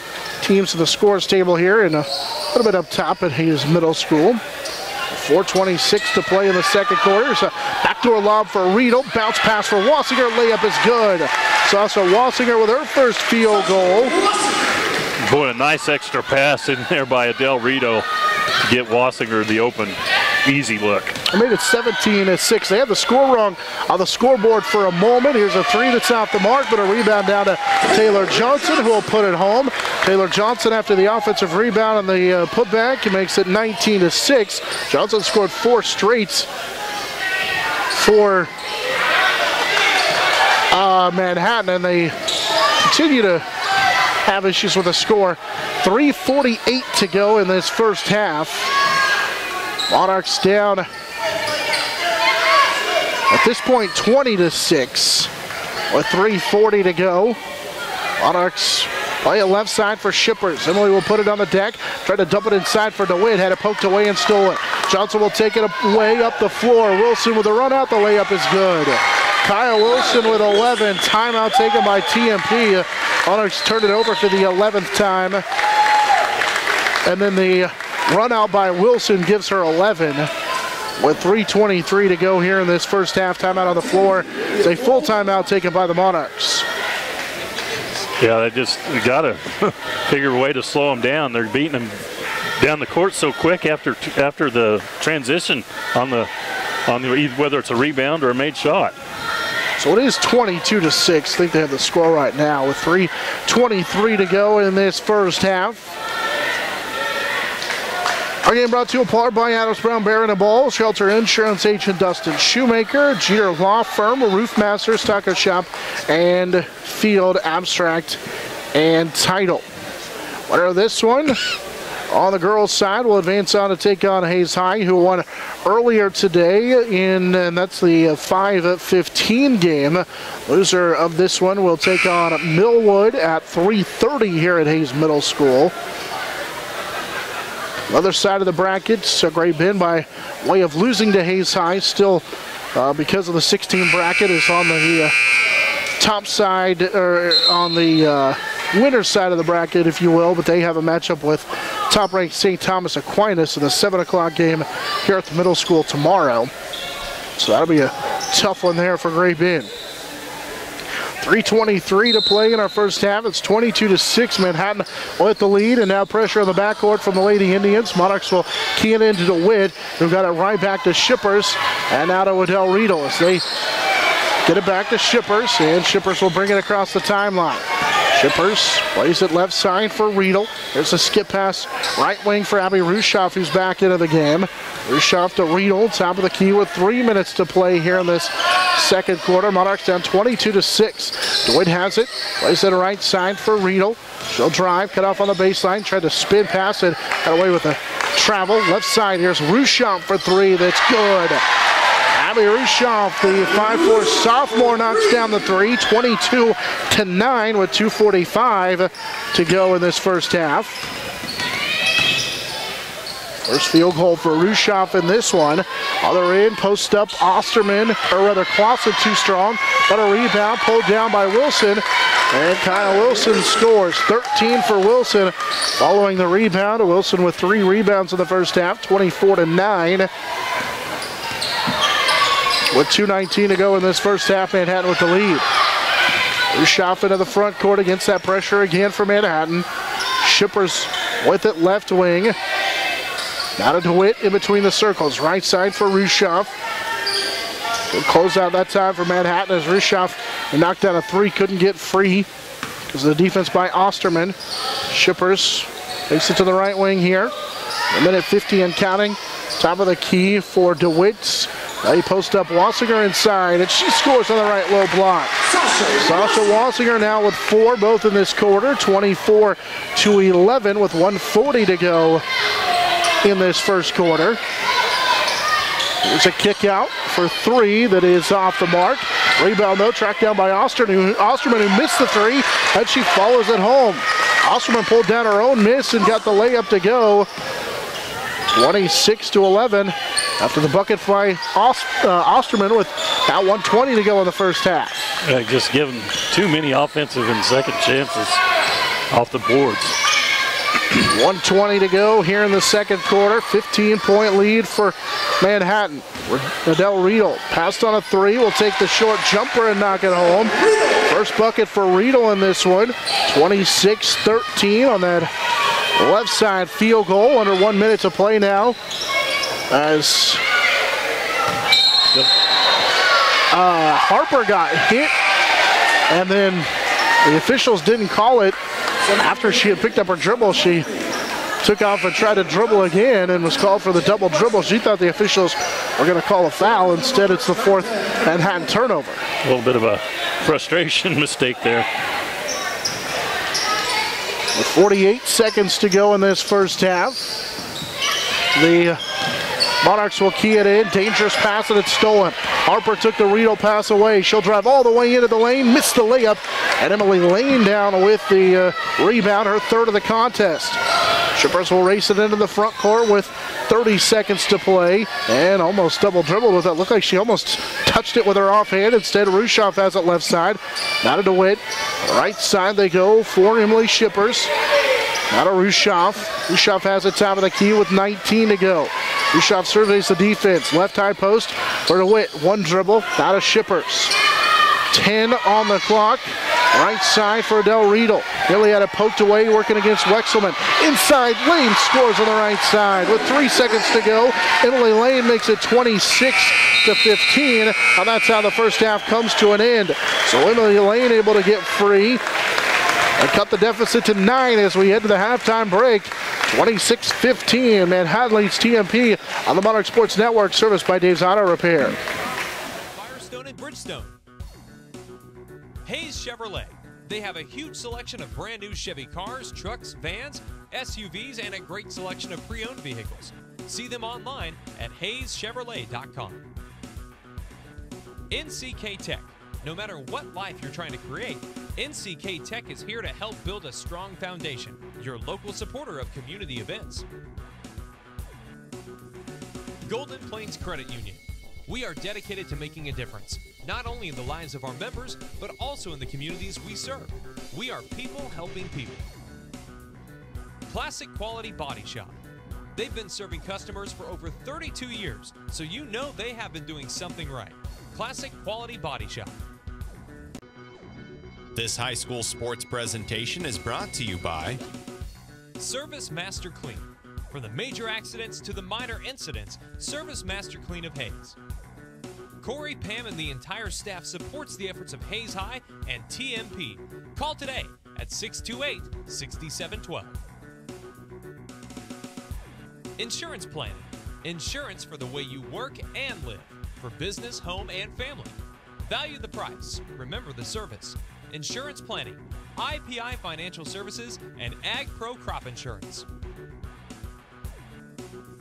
C: teams to the scores table here and a little bit up top at Hayes Middle School. 4:26 to play in the second quarter. It's a backdoor lob for Riedel. Bounce pass for Wassinger. Layup is good. So also Wassinger with her first field goal.
E: Boy, a nice extra pass in there by Adele Riedel to get Wassinger the open, easy look.
C: I made it 17-6. They had the score wrong on the scoreboard for a moment. Here's a 3 that's off the mark, but a rebound down to Taylor Johnson, who will put it home. Taylor Johnson, after the offensive rebound and the putback, makes it 19-6. Johnson scored 4 straights for Manhattan, and they continue to have issues with the score. 3:48 to go in this first half. Monarchs down at this point 20-6 with 3:40 to go. Monarchs play it left side for Shippers. Emily will put it on the deck, try to dump it inside for DeWitt, had it poked away and stolen. Johnson will take it away up the floor. Wilson with a run out, the layup is good. Kyle Wilson with 11, timeout taken by TMP. Monarchs turned it over for the 11th time. And then the run out by Wilson gives her 11 with 3:23 to go here in this first half. Timeout on the floor. It's a full timeout taken by the Monarchs.
E: Yeah, they got to figure a way to slow them down. They're beating them down the court so quick after the transition on the whether it's a rebound or a made shot.
C: So it is 22-6. I think they have the score right now with 3:23 to go in this first half. Our game brought to you in part by Adams Brown Barron and Ball, Shelter Insurance Agent Dustin Shoemaker, Jeter Law Firm, Roof Masters, Taco Shop, and Field Abstract and Title. Winner of this one on the girls' side will advance on to take on Hayes High, who won earlier today, and that's the 5:15 game. Loser of this one will take on Millwood at 3:30 here at Hayes Middle School. Other side of the bracket, so Great Bend by way of losing to Hayes High, still because of the 16 bracket is on the top side, or on the winner's side of the bracket, if you will, but they have a matchup with top-ranked St. Thomas Aquinas in the 7 o'clock game here at the middle school tomorrow. So that'll be a tough one there for Great Bend. 3:23 to play in our first half. It's 22-6. Manhattan with the lead, and now pressure on the backcourt from the Lady Indians. Monarchs will key it into DeWitt, who got it right back to Shippers, and now to Adele Riedel as they get it back to Shippers, and Shippers will bring it across the timeline. Shippers plays it left side for Riedel. There's a skip pass right wing for Abby Rushoff, who's back into the game. Rushoff to Riedel, top of the key with 3 minutes to play here in this second quarter. Monarchs down 22-6. DeWitt has it, plays it right side for Riedel. She'll drive, cut off on the baseline, tried to spin pass it, got away with a travel. Left side, here's Rushoff for 3, that's good. Abby Rushoff, the 5'4" sophomore, knocks down the 3, 22-9 with 2:45 to go in this first half. First field goal for Rushoff in this one. Other end, post up Osterman, or rather Clausen too strong, but a rebound pulled down by Wilson, and Kyle Wilson scores. 13 for Wilson following the rebound. Wilson with 3 rebounds in the first half, 24-9. With 2:19 to go in this first half, Manhattan with the lead. Rushoff into the front court against that pressure again for Manhattan. Shippers with it left wing. Now to DeWitt in between the circles. Right side for Rushoff. Good close out that time for Manhattan as Rushoff knocked down a 3, couldn't get free because of the defense by Osterman. Shippers takes it to the right wing here. 1:50 and counting. Top of the key for DeWitt. They post up Wassinger inside, and she scores on the right low block. Sasha Wassinger now with 4, both in this quarter, 24-11 with 1:40 to go in this first quarter. There's a kick out for 3 that is off the mark. Rebound, though, tracked down by Osterman, who missed the 3, and she follows it home. Osterman pulled down her own miss and got the layup to go. 26-11 after the bucket by Osterman with about 1:20 to go in the first half.
E: Just giving too many offensive and second chances off the boards.
C: 1:20 to go here in the second quarter. 15-point lead for Manhattan. Adele Riedel passed on a 3. Will take the short jumper and knock it home. First bucket for Riedel in this one. 26-13 on that left side field goal. Under 1 minute to play now. As Harper got hit, and then the officials didn't call it. After she had picked up her dribble, she took off and tried to dribble again and was called for the double dribble. She thought the officials were going to call a foul. Instead, it's the 4th Manhattan turnover.
E: A little bit of a frustration mistake there.
C: With 48 seconds to go in this first half, the Monarchs will key it in. Dangerous pass, and it's stolen. Harper took the Riedel pass away. She'll drive all the way into the lane, missed the layup, and Emily Lane down with the rebound, her 3rd of the contest. Shippers will race it into the front court with 30 seconds to play, and almost double dribbled with it. Looked like she almost touched it with her offhand. Instead, Rushoff has it left side. Now to DeWitt. Right side they go for Emily Shippers. Now to Rushoff. Rushoff has it top of the key with 19 to go. Rushoff surveys the defense. Left high post for DeWitt. 1 dribble. Now to Shippers. 10 on the clock. Right side for Adele Riedel. Hilly had it poked away, working against Wexelman. Inside, Lane scores on the right side. With 3 seconds to go, Emily Lane makes it 26-15. And that's how the first half comes to an end. So Emily Lane able to get free and cut the deficit to 9 as we head to the halftime break. 26-15. Manhattan leads TMP on the Monarch Sports Network, serviced by Dave's Auto Repair.
A: Firestone and Bridgestone. Hayes Chevrolet. They have a huge selection of brand new Chevy cars, trucks, vans, SUVs, and a great selection of pre-owned vehicles. See them online at hayeschevrolet.com. NCK Tech. No matter what life you're trying to create, NCK Tech is here to help build a strong foundation. Your local supporter of community events. Golden Plains Credit Union. We are dedicated to making a difference, not only in the lives of our members, but also in the communities we serve. We are people helping people. Classic Quality Body Shop. They've been serving customers for over 32 years, so you know they have been doing something right. Classic Quality Body Shop.
B: This high school sports presentation is brought to you by
A: Service Master Clean. From the major accidents to the minor incidents, Service Master Clean of Hayes. Corey, Pam, and the entire staff supports the efforts of Hayes High and TMP. Call today at 628-6712. Insurance planning. Insurance for the way you work and live. For business, home, and family. Value the price. Remember the service. Insurance planning. IPI Financial Services and Ag Pro Crop Insurance.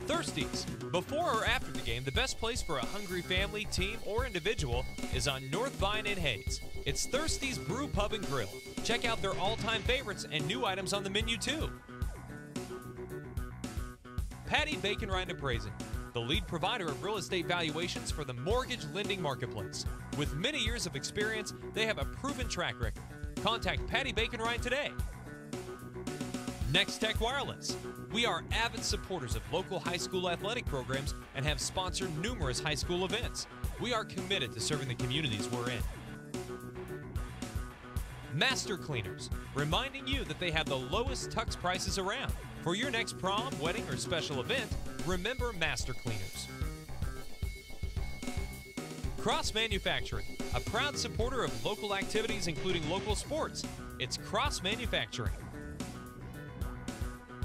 A: Thirsties. Before or after the game, the best place for a hungry family, team, or individual is on North Vine in Hayes. It's Thirsties Brew Pub and Grill. Check out their all-time favorites and new items on the menu too. Patty Bacon Rind Appraising, the lead provider of real estate valuations for the mortgage lending marketplace. With many years of experience, they have a proven track record. Contact Patty Bacon Rind today. Next Tech Wireless. We are avid supporters of local high school athletic programs and have sponsored numerous high school events. We are committed to serving the communities we're in. Master Cleaners, reminding you that they have the lowest tux prices around. For your next prom, wedding, or special event, remember Master Cleaners. Cross Manufacturing, a proud supporter of local activities including local sports. It's Cross Manufacturing.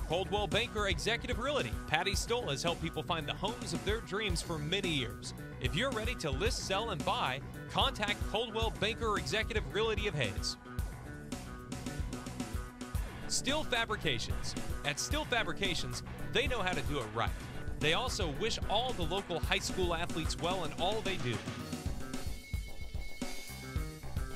A: Coldwell Banker Executive Realty. Patty Stoll has helped people find the homes of their dreams for many years. If you're ready to list, sell, and buy, contact Coldwell Banker Executive Realty of Hayes. Steel Fabrications. At Steel Fabrications, they know how to do it right. They also wish all the local high school athletes well in all they do.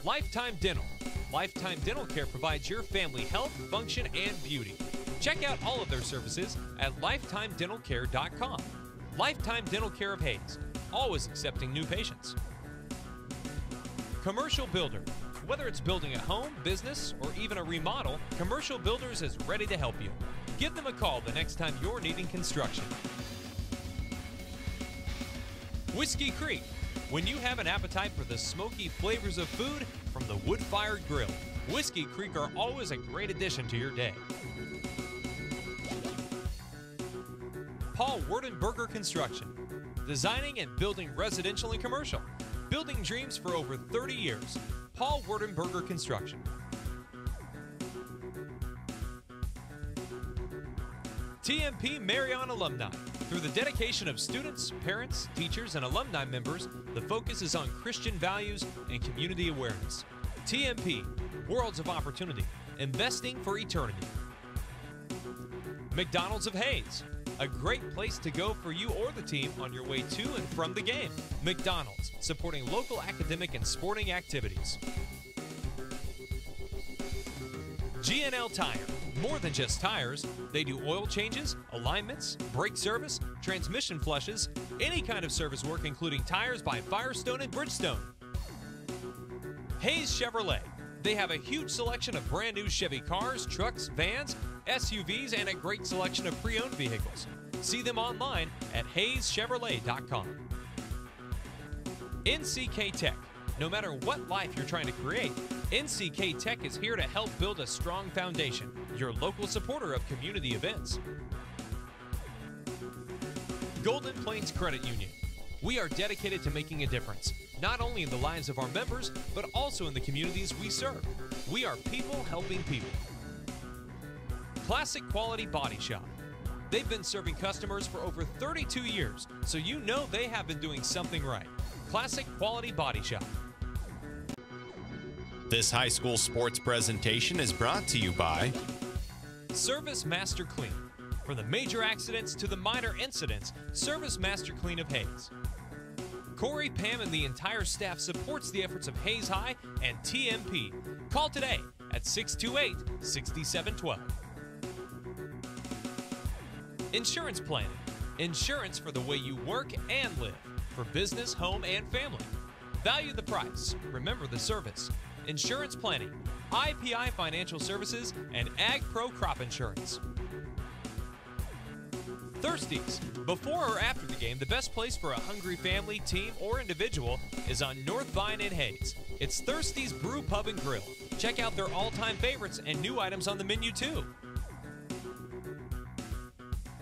A: Lifetime Dental. Lifetime Dental Care provides your family health, function, and beauty. Check out all of their services at lifetimedentalcare.com. Lifetime Dental Care of Hayes, always accepting new patients. Commercial Builder. Whether it's building a home, business, or even a remodel, Commercial Builders is ready to help you. Give them a call the next time you're needing construction. Whiskey Creek. When you have an appetite for the smoky flavors of food from the wood-fired grill, Whiskey Creek are always a great addition to your day. Paul Werdenberger Construction. Designing and building residential and commercial. Building dreams for over 30 years. Paul Werdenberger Construction. TMP Marion Alumni. Through the dedication of students, parents, teachers, and alumni members, the focus is on Christian values and community awareness. TMP, Worlds of Opportunity, investing for eternity. McDonald's of Hayes, a great place to go for you or the team on your way to and from the game. McDonald's, supporting local academic and sporting activities. G&L Tire. More than just tires, they do oil changes, alignments, brake service, transmission flushes, any kind of service work including tires by Firestone and Bridgestone. Hayes Chevrolet. They have a huge selection of brand new Chevy cars, trucks, vans, SUVs, and a great selection of pre-owned vehicles. See them online at hayeschevrolet.com. NCK Tech. No matter what life you're trying to create, NCK Tech is here to help build a strong foundation. Your local supporter of community events. Golden Plains Credit Union. We are dedicated to making a difference, not only in the lives of our members, but also in the communities we serve. We are people helping people. Classic Quality Body Shop. They've been serving customers for over 32 years, so you know they have been doing something right. Classic Quality Body Shop.
B: This high school sports presentation is brought to you by
A: Service Master Clean. From the major accidents to the minor incidents, Service Master Clean of Hayes. Corey, Pam, and the entire staff supports the efforts of Hayes High and TMP. Call today at 628-6712. Insurance planning. Insurance for the way you work and live. For business, home, and family. Value the price. Remember the service. Insurance planning, IPI Financial Services, and Ag Pro Crop Insurance. Thirsties. Before or after the game, the best place for a hungry family, team, or individual is on North Vine in Hayes. It's Thirsties Brew Pub and Grill. Check out their all-time favorites and new items on the menu too.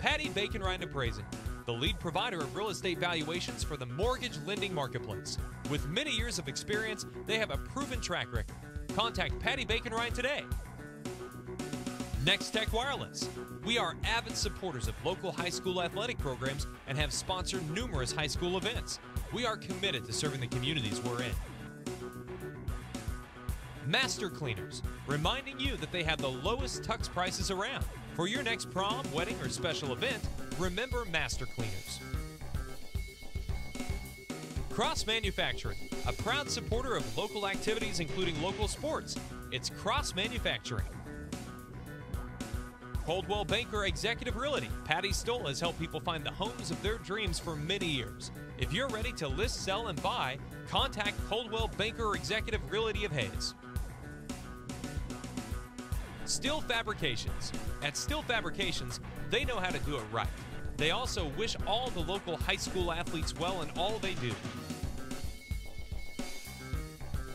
A: Patty Bacon Rind Appraising, the lead provider of real estate valuations for the mortgage lending marketplace. With many years of experience, they have a proven track record. Contact Patty Bacon Rind today. Next Tech Wireless. We are avid supporters of local high school athletic programs and have sponsored numerous high school events. We are committed to serving the communities we're in. Master Cleaners, reminding you that they have the lowest tux prices around. For your next prom, wedding, or special event, remember Master Cleaners. Cross Manufacturing, a proud supporter of local activities including local sports. It's Cross Manufacturing. Coldwell Banker Executive Realty. Patty Stoll has helped people find the homes of their dreams for many years. If you're ready to list, sell, and buy, contact Coldwell Banker Executive Realty of Hayes. Steel Fabrications. At Steel Fabrications, they know how to do it right. They also wish all the local high school athletes well in all they do.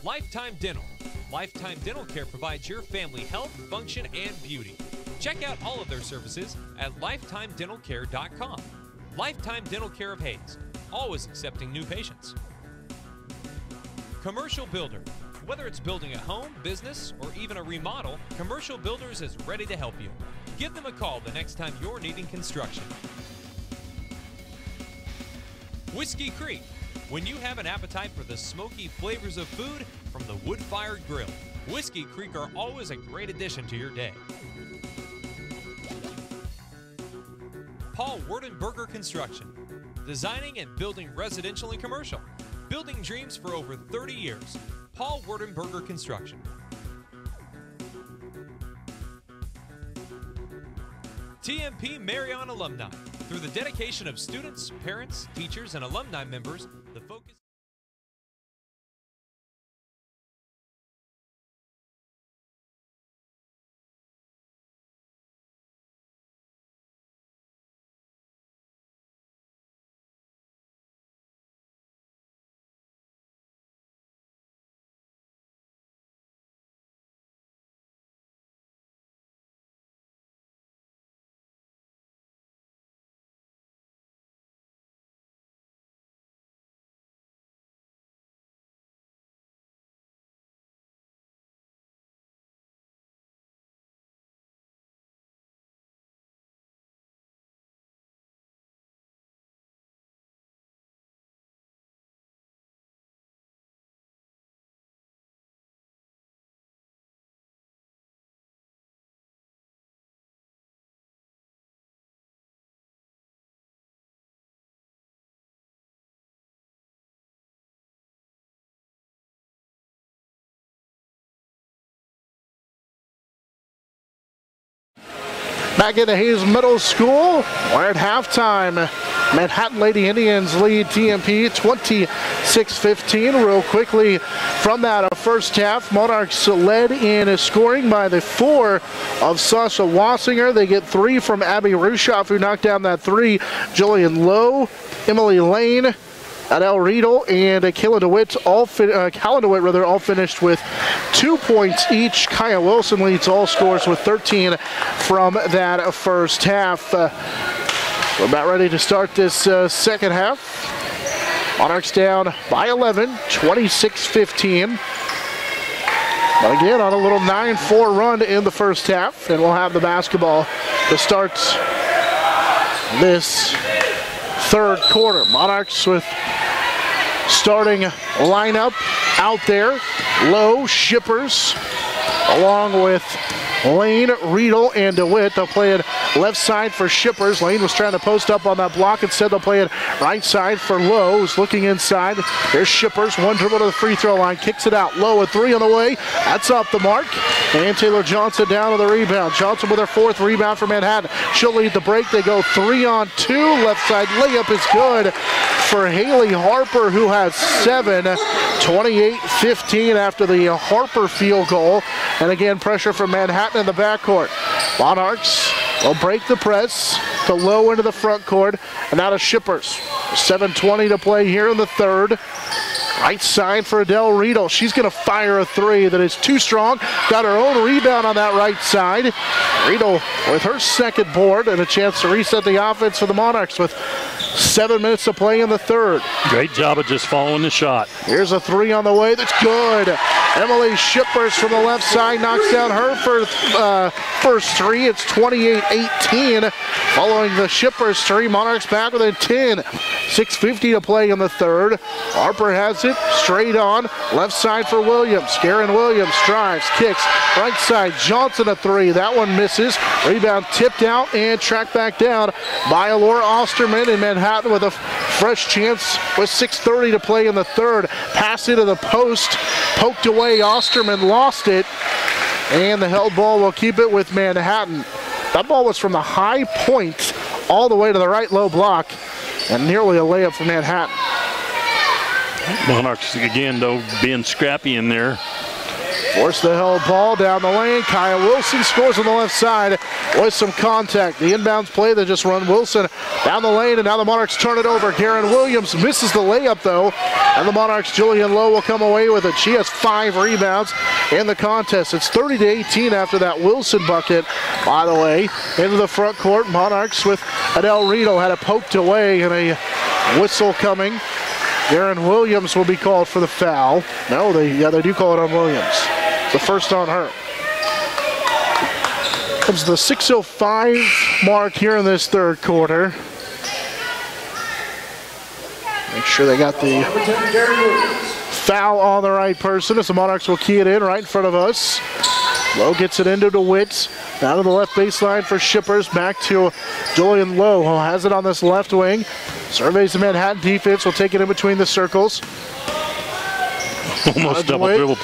A: Lifetime Dental. Lifetime Dental Care provides your family health, function, and beauty. Check out all of their services at lifetimedentalcare.com. Lifetime Dental Care of Hayes, always accepting new patients. Commercial Builder. Whether it's building a home, business, or even a remodel, Commercial Builders is ready to help you. Give them a call the next time you're needing construction. Whiskey Creek, when you have an appetite for the smoky flavors of food from the wood-fired grill, Whiskey Creek are always a great addition to your day. Paul Werdenberger Construction, designing and building residential and commercial. Building dreams for over 30 years. Paul Werdenberger Construction. TMP Marion Alumni. Through the dedication of students, parents, teachers, and alumni members, the focus...
C: Back into Hayes Middle School, we're at halftime. Manhattan Lady Indians lead TMP 26-15. Real quickly from that first half, Monarchs led in scoring by the 4 of Sasha Wassinger. They get 3 from Abby Rushoff, who knocked down that 3. Jillian Lowe, Emily Lane, Adele Riedel, and Callan DeWitt all finished with 2 points each. Kaya Wilson leads all scores with 13 from that first half. We're about ready to start this second half. Monarchs down by 11, 26-15. But again, on a little 9-4 run in the first half, and we'll have the basketball to start this third quarter. Monarchs with starting lineup out there. Lowe, Shippers, along with Lane, Riedel, and DeWitt. They'll play it left side for Shippers. Lane was trying to post up on that block. Instead, they'll play it right side for Lowe, who's looking inside. There's Shippers. One dribble to the free throw line. Kicks it out. Lowe, a 3 on the way. That's off the mark. And Taylor Johnson down to the rebound. Johnson with her 4th rebound for Manhattan. She'll lead the break. They go 3-on-2. Left side layup is good for Haley Harper, who has 7. 28-15 after the Harper field goal. And again, pressure from Manhattan in the backcourt. Monarchs will break the press to Lowe into the front court, and now to Shippers. 7:20 to play here in the third. Right side for Adele Riedel. She's going to fire a 3 that is too strong. Got her own rebound on that right side. Riedel with her 2nd board and a chance to reset the offense for the Monarchs with 7 minutes to play in the third.
E: Great job of just following the shot.
C: Here's a 3 on the way. That's good. Emily Shippers from the left side knocks down her first 3. It's 28-18. Following the Shippers 3, Monarchs back within 10. 6:50 to play in the third. Harper has it straight on. Left side for Williams. Garen Williams drives, kicks. Right side, Johnson a 3. That one misses. Rebound tipped out and tracked back down by Alora Osterman in Manhattan with a fresh chance with 6:30 to play in the third. Pass into the post. Poked away. Osterman lost it. And the held ball will keep it with Manhattan. That ball was from the high point all the way to the right low block. And nearly a layup for Manhattan.
E: Monarchs again, though, being scrappy in there.
C: Force the held ball down the lane. Kaya Wilson scores on the left side with some contact. The inbounds play, they just run Wilson down the lane, and now the Monarchs turn it over. Garen Williams misses the layup, though, and the Monarchs' Jillian Lowe will come away with it. She has 5 rebounds in the contest. It's 30-18 after that Wilson bucket. By the way, into the front court, Monarchs with Adele Riedel had it poked away, and a whistle coming. Garen Williams will be called for the foul. No, they do call it on Williams. The first on her. Comes the 6:05 mark here in this third quarter. Make sure they got the foul on the right person as the Monarchs will key it in right in front of us. Lowe gets it into DeWitt. Down to the left baseline for Shippers. Back to Julian Lowe, who has it on this left wing. Surveys the Manhattan defense. Will take it in between the circles.
E: Almost double dribbled.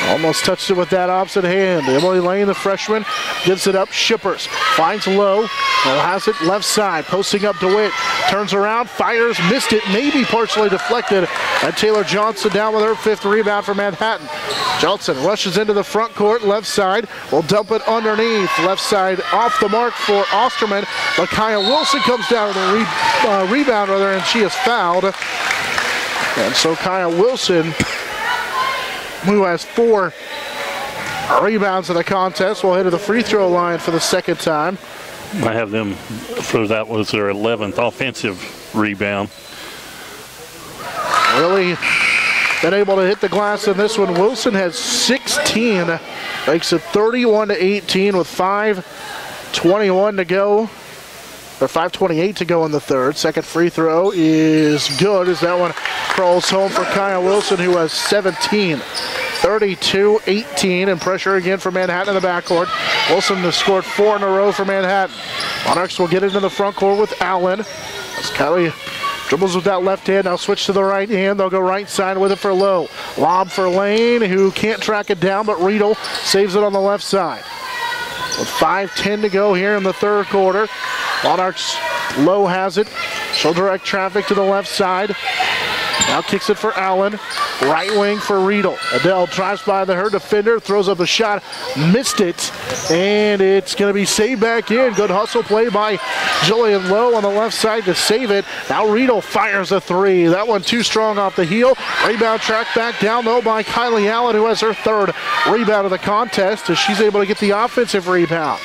C: Almost touched it with that opposite hand. Emily Lane, the freshman, gives it up. Shippers finds Lowe. Lowe has it left side. Posting up DeWitt. Turns around, fires, missed it, maybe partially deflected. And Taylor Johnson down with her 5th rebound for Manhattan. Johnson rushes into the front court, left side. Will dump it underneath. Left side off the mark for Osterman. But Kaya Wilson comes down with a rebound, and she is fouled. And so Kaya Wilson, who has 4 rebounds in the contest, will head to the free throw line for the second time.
E: I have them for that was their 11th offensive rebound.
C: Really been able to hit the glass in this one. Wilson has 16, makes it 31-18 with 5:21 to go. Or 5:28 to go in the third. Second free throw is good as that one crawls home for Kaya Wilson, who has 17. 32-18, and pressure again for Manhattan in the backcourt. Wilson has scored 4 in a row for Manhattan. Monarchs will get into the front court with Allen. As Kylie dribbles with that left hand, now switch to the right hand. They'll go right side with it for Lowe. Lob for Lane, who can't track it down, but Riedel saves it on the left side. With 5:10 to go here in the third quarter. Monarchs, Lowe has it. She'll direct traffic to the left side. Now kicks it for Allen. Right wing for Riedel. Adele drives by her defender, throws up a shot, missed it, and it's going to be saved back in. Good hustle play by Jillian Lowe on the left side to save it. Now Riedel fires a 3. That one too strong off the heel. Rebound tracked back down though by Kylie Allen, who has her 3rd rebound of the contest as she's able to get the offensive rebound.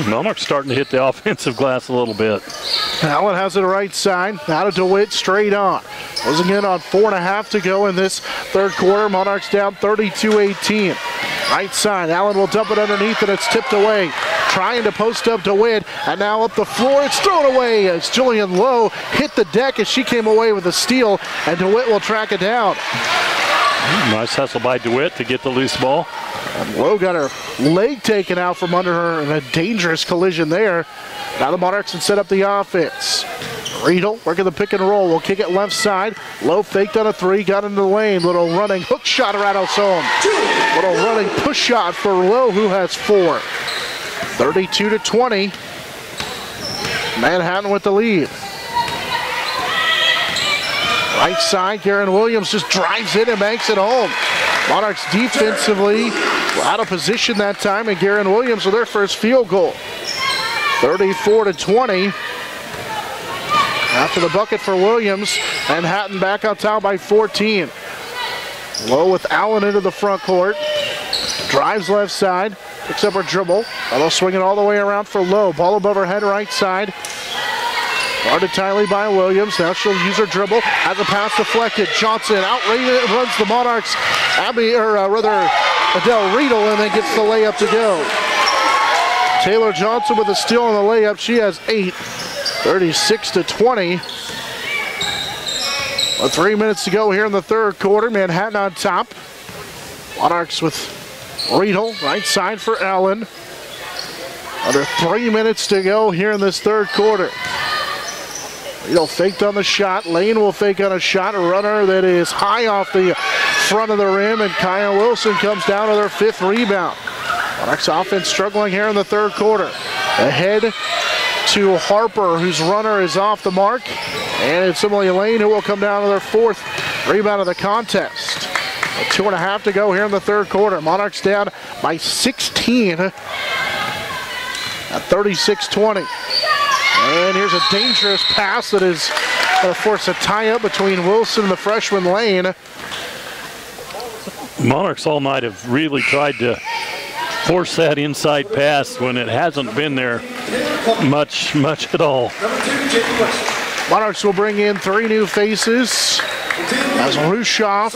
E: Monarchs starting to hit the offensive glass a little bit.
C: Allen has it right side. Out of DeWitt, straight on. Closing in on 4.5 to go in this third quarter. Monarchs down 32-18. Right side, Allen will dump it underneath and it's tipped away. Trying to post up DeWitt, and now up the floor, it's thrown away as Jillian Lowe hit the deck as she came away with a steal, and DeWitt will track it down.
E: Nice hustle by DeWitt to get the loose ball.
C: And Lowe got her leg taken out from under her in a dangerous collision there. Now the Monarchs can set up the offense. Riedel working the pick and roll. Will kick it left side. Lowe faked on a 3, got into the lane. Little running hook shot rattles home. Little running push shot for Lowe, who has 4. 32-20. Manhattan with the lead. Right side, Garen Williams just drives in and banks it home. Monarchs defensively out of position that time, and Garen Williams with their first field goal. 34-20. After the bucket for Williams, Manhattan back on top by 14. Lowe with Allen into the front court. Drives left side, picks up her dribble. They'll swing it all the way around for Lowe. Ball above her head right side. Guarded tightly by Williams. Now she'll use her dribble. Has a pass deflected. Johnson outruns the Monarchs. Adele Riedel, and then gets the layup to go. Taylor Johnson with a steal on the layup. She has 8. 36-20. With 3 minutes to go here in the third quarter. Manhattan on top. Monarchs with Riedel, right side for Allen. Under 3 minutes to go here in this third quarter. Riedel faked on the shot. Lane will fake on a shot. A runner that is high off the front of the rim, and Kaya Wilson comes down with her 5th rebound. Monarchs offense struggling here in the third quarter. Ahead to Harper, whose runner is off the mark. And it's Emily Lane, who will come down with her 4th rebound of the contest. 2.5 to go here in the third quarter. Monarchs down by 16 at 36-20. And here's a dangerous pass that is going to force a tie-up between Wilson and the freshman Lane.
E: Monarchs all night have really tried to force that inside pass when it hasn't been there much at all.
C: Monarchs will bring in 3 new faces as Rushoff,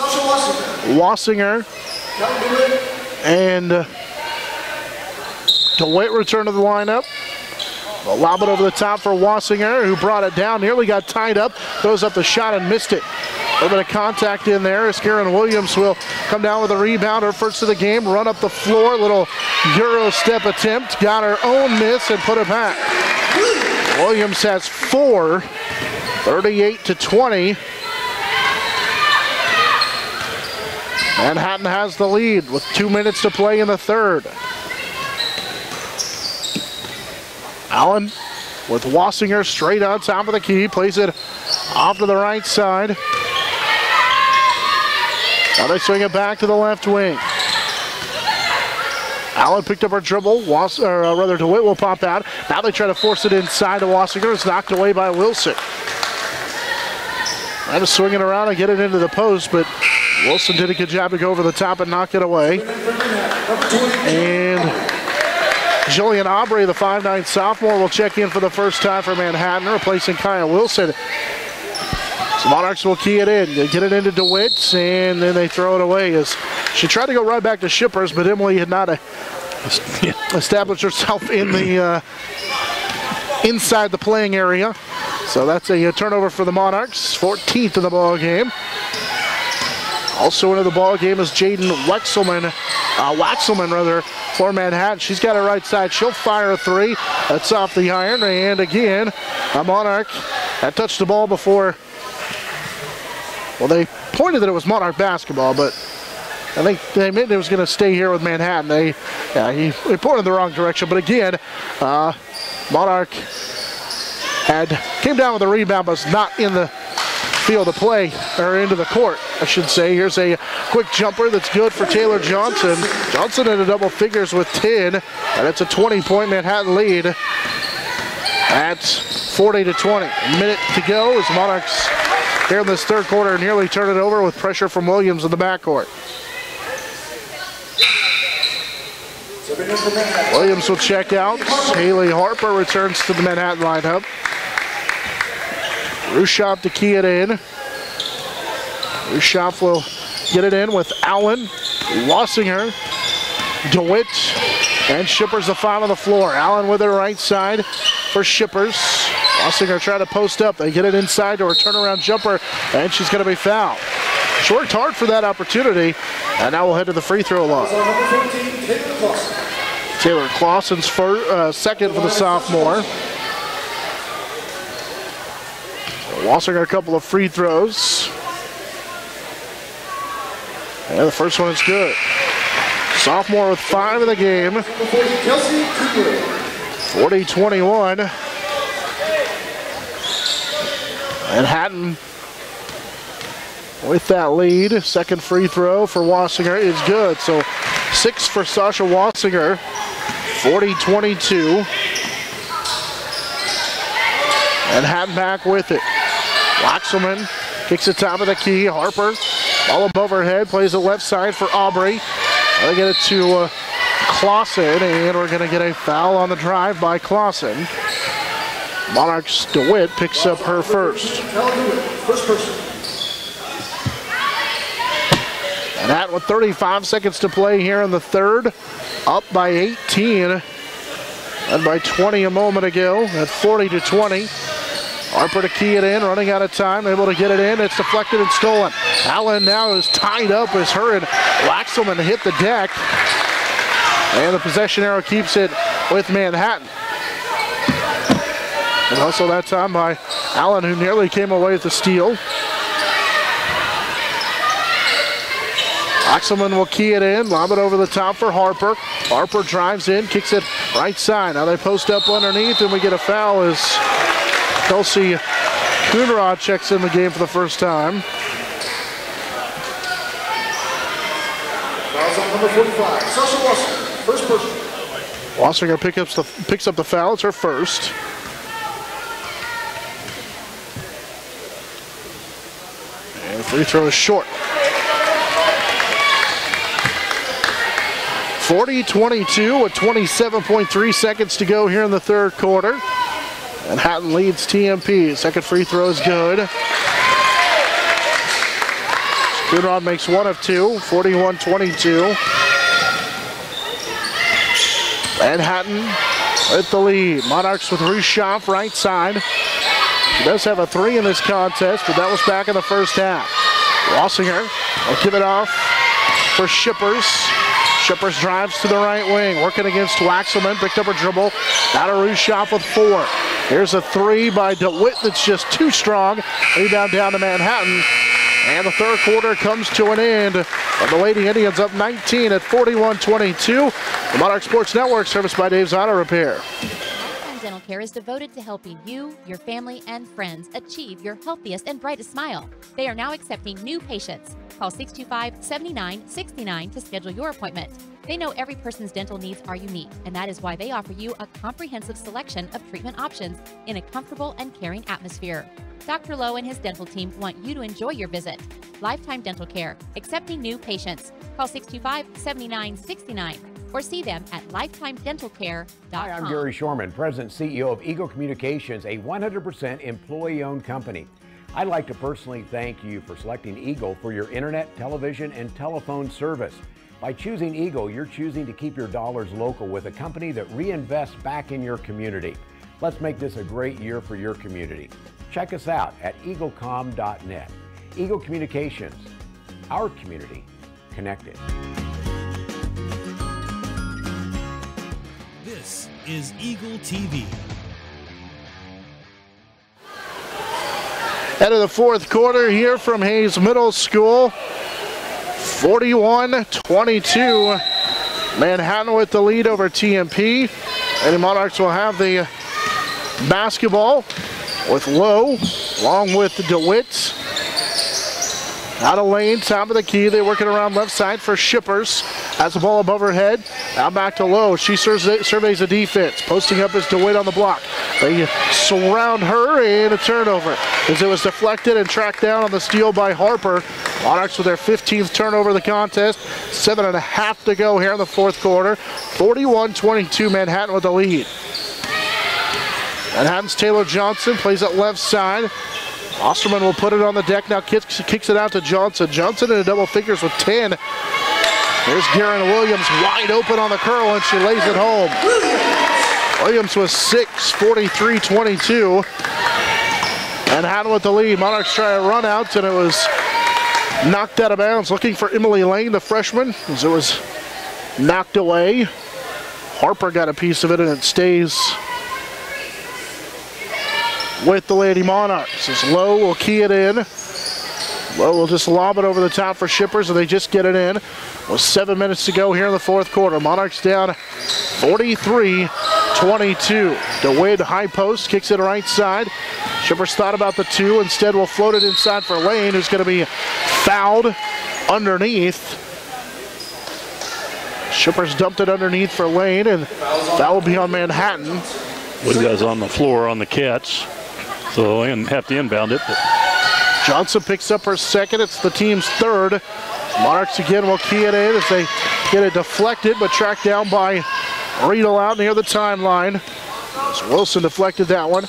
C: Wassinger, and DeWitt returned to the lineup. A lob it over the top for Wassinger, who brought it down, nearly got tied up, throws up the shot and missed it. A little bit of contact in there as Karen Williams will come down with a rebound, her first of the game, run up the floor, little Euro step attempt, got her own miss and put it back. Williams has 4, 38-20. Manhattan has the lead with 2 minutes to play in the third. Allen with Wassinger straight on top of the key, plays it off to the right side. Now they swing it back to the left wing. Allen picked up her dribble, DeWitt will pop out. Now they try to force it inside to Wassinger. It's knocked away by Wilson. Trying to swing it around and get it into the post, but Wilson did a good job to go over the top and knock it away. And Jillian Aubrey, the 5'9" sophomore, will check in for the first time for Manhattan, replacing Kaya Wilson. So Monarchs will key it in. They get it into DeWitt, and then they throw it away. As she tried to go right back to Shippers, but Emily had not established herself in the inside the playing area. So that's a turnover for the Monarchs, 14th in the ball game. Also into the ball game is Jaden Waxelman for Manhattan. She's got her right side. She'll fire a 3. That's off the iron. And again, a Monarch had touched the ball before. Well, they pointed that it was Monarch basketball, but I think they meant it was going to stay here with Manhattan. He pointed the wrong direction. But again, Monarch came down with a rebound, but was not in the field of play, or into the court, I should say. Here's a quick jumper that's good for Taylor Johnson. Johnson into double figures with 10, and it's a 20-point Manhattan lead at 40-20. A minute to go as Monarchs here in this third quarter nearly turn it over with pressure from Williams in the backcourt. Williams will check out. Haley Harper returns to the Manhattan lineup. Rushoff to key it in. Rushoff will get it in with Allen, Wassinger, DeWitt, and Shippers the 5 on the floor. Allen with her right side for Shippers. Wassinger trying to post up. They get it inside to her turnaround jumper, and she's going to be fouled. She worked hard for that opportunity, and now we'll head to the free throw line. Taylor Clausen's second for the sophomore. Wassinger a couple of free throws. And the first one is good. Sophomore with 5 in the game. 40-21. Manhattan with that lead. Second free throw for Wassinger is good. So 6 for Sasha Wassinger. 40-22. Manhattan back with it. Waxelman kicks the top of the key. Harper all above her head, plays the left side for Aubrey. They get it to Clausen, and we're going to get a foul on the drive by Clausen. Monarchs DeWitt picks up her first. And that with 35 seconds to play here in the third, up by 18, and by 20 a moment ago at 40-20. Harper to key it in, running out of time, able to get it in. It's deflected and stolen. Allen now is tied up as her and Waxelman hit the deck. And the possession arrow keeps it with Manhattan. And also that time by Allen, who nearly came away with the steal. Waxelman will key it in, lob it over the top for Harper. Harper drives in, kicks it right side. Now they post up underneath, and we get a foul as Kelsey Coonrod checks in the game for the first time.
G: Fouls on number 45, Sasha Wassinger, first person.
C: Wassinger picks up the foul. It's her first. And the free throw is short. 40-22 with 27.3 seconds to go here in the third quarter. Manhattan leads TMP. Second free throw is good. Coonrod makes 1 of 2, 41-22. Manhattan with the lead. Monarchs with Rushoff right side. She does have a 3 in this contest, but that was back in the first half. Rossinger will give it off for Shippers. Shippers drives to the right wing, working against Waxelman, picked up her dribble. Now to Rushoff with 4. Here's a 3 by DeWitt that's just too strong. Rebound down to Manhattan. And the third quarter comes to an end. And the Lady Indians up 19 at 41-22. The Monarch Sports Network, serviced by Dave's Auto Repair.
L: Lifetime Dental Care is devoted to helping you, your family, and friends achieve your healthiest and brightest smile. They are now accepting new patients. Call 625-7969 to schedule your appointment. They know every person's dental needs are unique, and that is why they offer you a comprehensive selection of treatment options in a comfortable and caring atmosphere. Dr. Lowe and his dental team want you to enjoy your visit. Lifetime Dental Care, accepting new patients. Call 625-7969 or see them at lifetimedentalcare.com.
M: Hi, I'm Gary Shorman, President and CEO of Eagle Communications, a 100% employee-owned company. I'd like to personally thank you for selecting Eagle for your internet, television, and telephone service. By choosing Eagle, you're choosing to keep your dollars local with a company that reinvests back in your community. Let's make this a great year for your community. Check us out at eaglecom.net. Eagle Communications, our community connected.
K: This is Eagle TV.
C: End of the fourth quarter here from Hayes Middle School. 41-22. Manhattan with the lead over TMP. And the Monarchs will have the basketball with Lowe, along with DeWitt. Out of lane, top of the key. They're working around left side for Shippers. Has the ball above her head. Now back to Lowe. She surveys the defense. Posting up is DeWitt on the block. They surround her and a turnover as it was deflected and tracked down on the steal by Harper. Monarchs with their 15th turnover of the contest. 7.5 to go here in the fourth quarter. 41-22, Manhattan with the lead. Manhattan's Taylor Johnson plays at left side. Osterman will put it on the deck now, kicks it out to Johnson. Johnson in double figures with 10. Here's Garen Williams wide open on the curl, and she lays it home. Williams with 6, 43-22. Manhattan with the lead. Monarchs try a run out, and it was knocked out of bounds. Looking for Emily Lane, the freshman, as it was knocked away. Harper got a piece of it, and it stays with the Lady Monarchs. As Lowe will key it in. Lowe will just lob it over the top for Shippers, and they just get it in. With 7 minutes to go here in the fourth quarter. Monarchs down 43-22. DeWitt high post, kicks it right side. Shippers thought about the 2. Instead will float it inside for Lane, who's going to be fouled underneath. Shippers dumped it underneath for Lane, and that will be on Manhattan.
E: Blue guys on the floor on the catch, so they have to inbound it. But
C: Johnson picks up her second. It's the team's third. Monarchs again will key it in as they get it deflected, but tracked down by Riedel out near the timeline. As Wilson deflected that one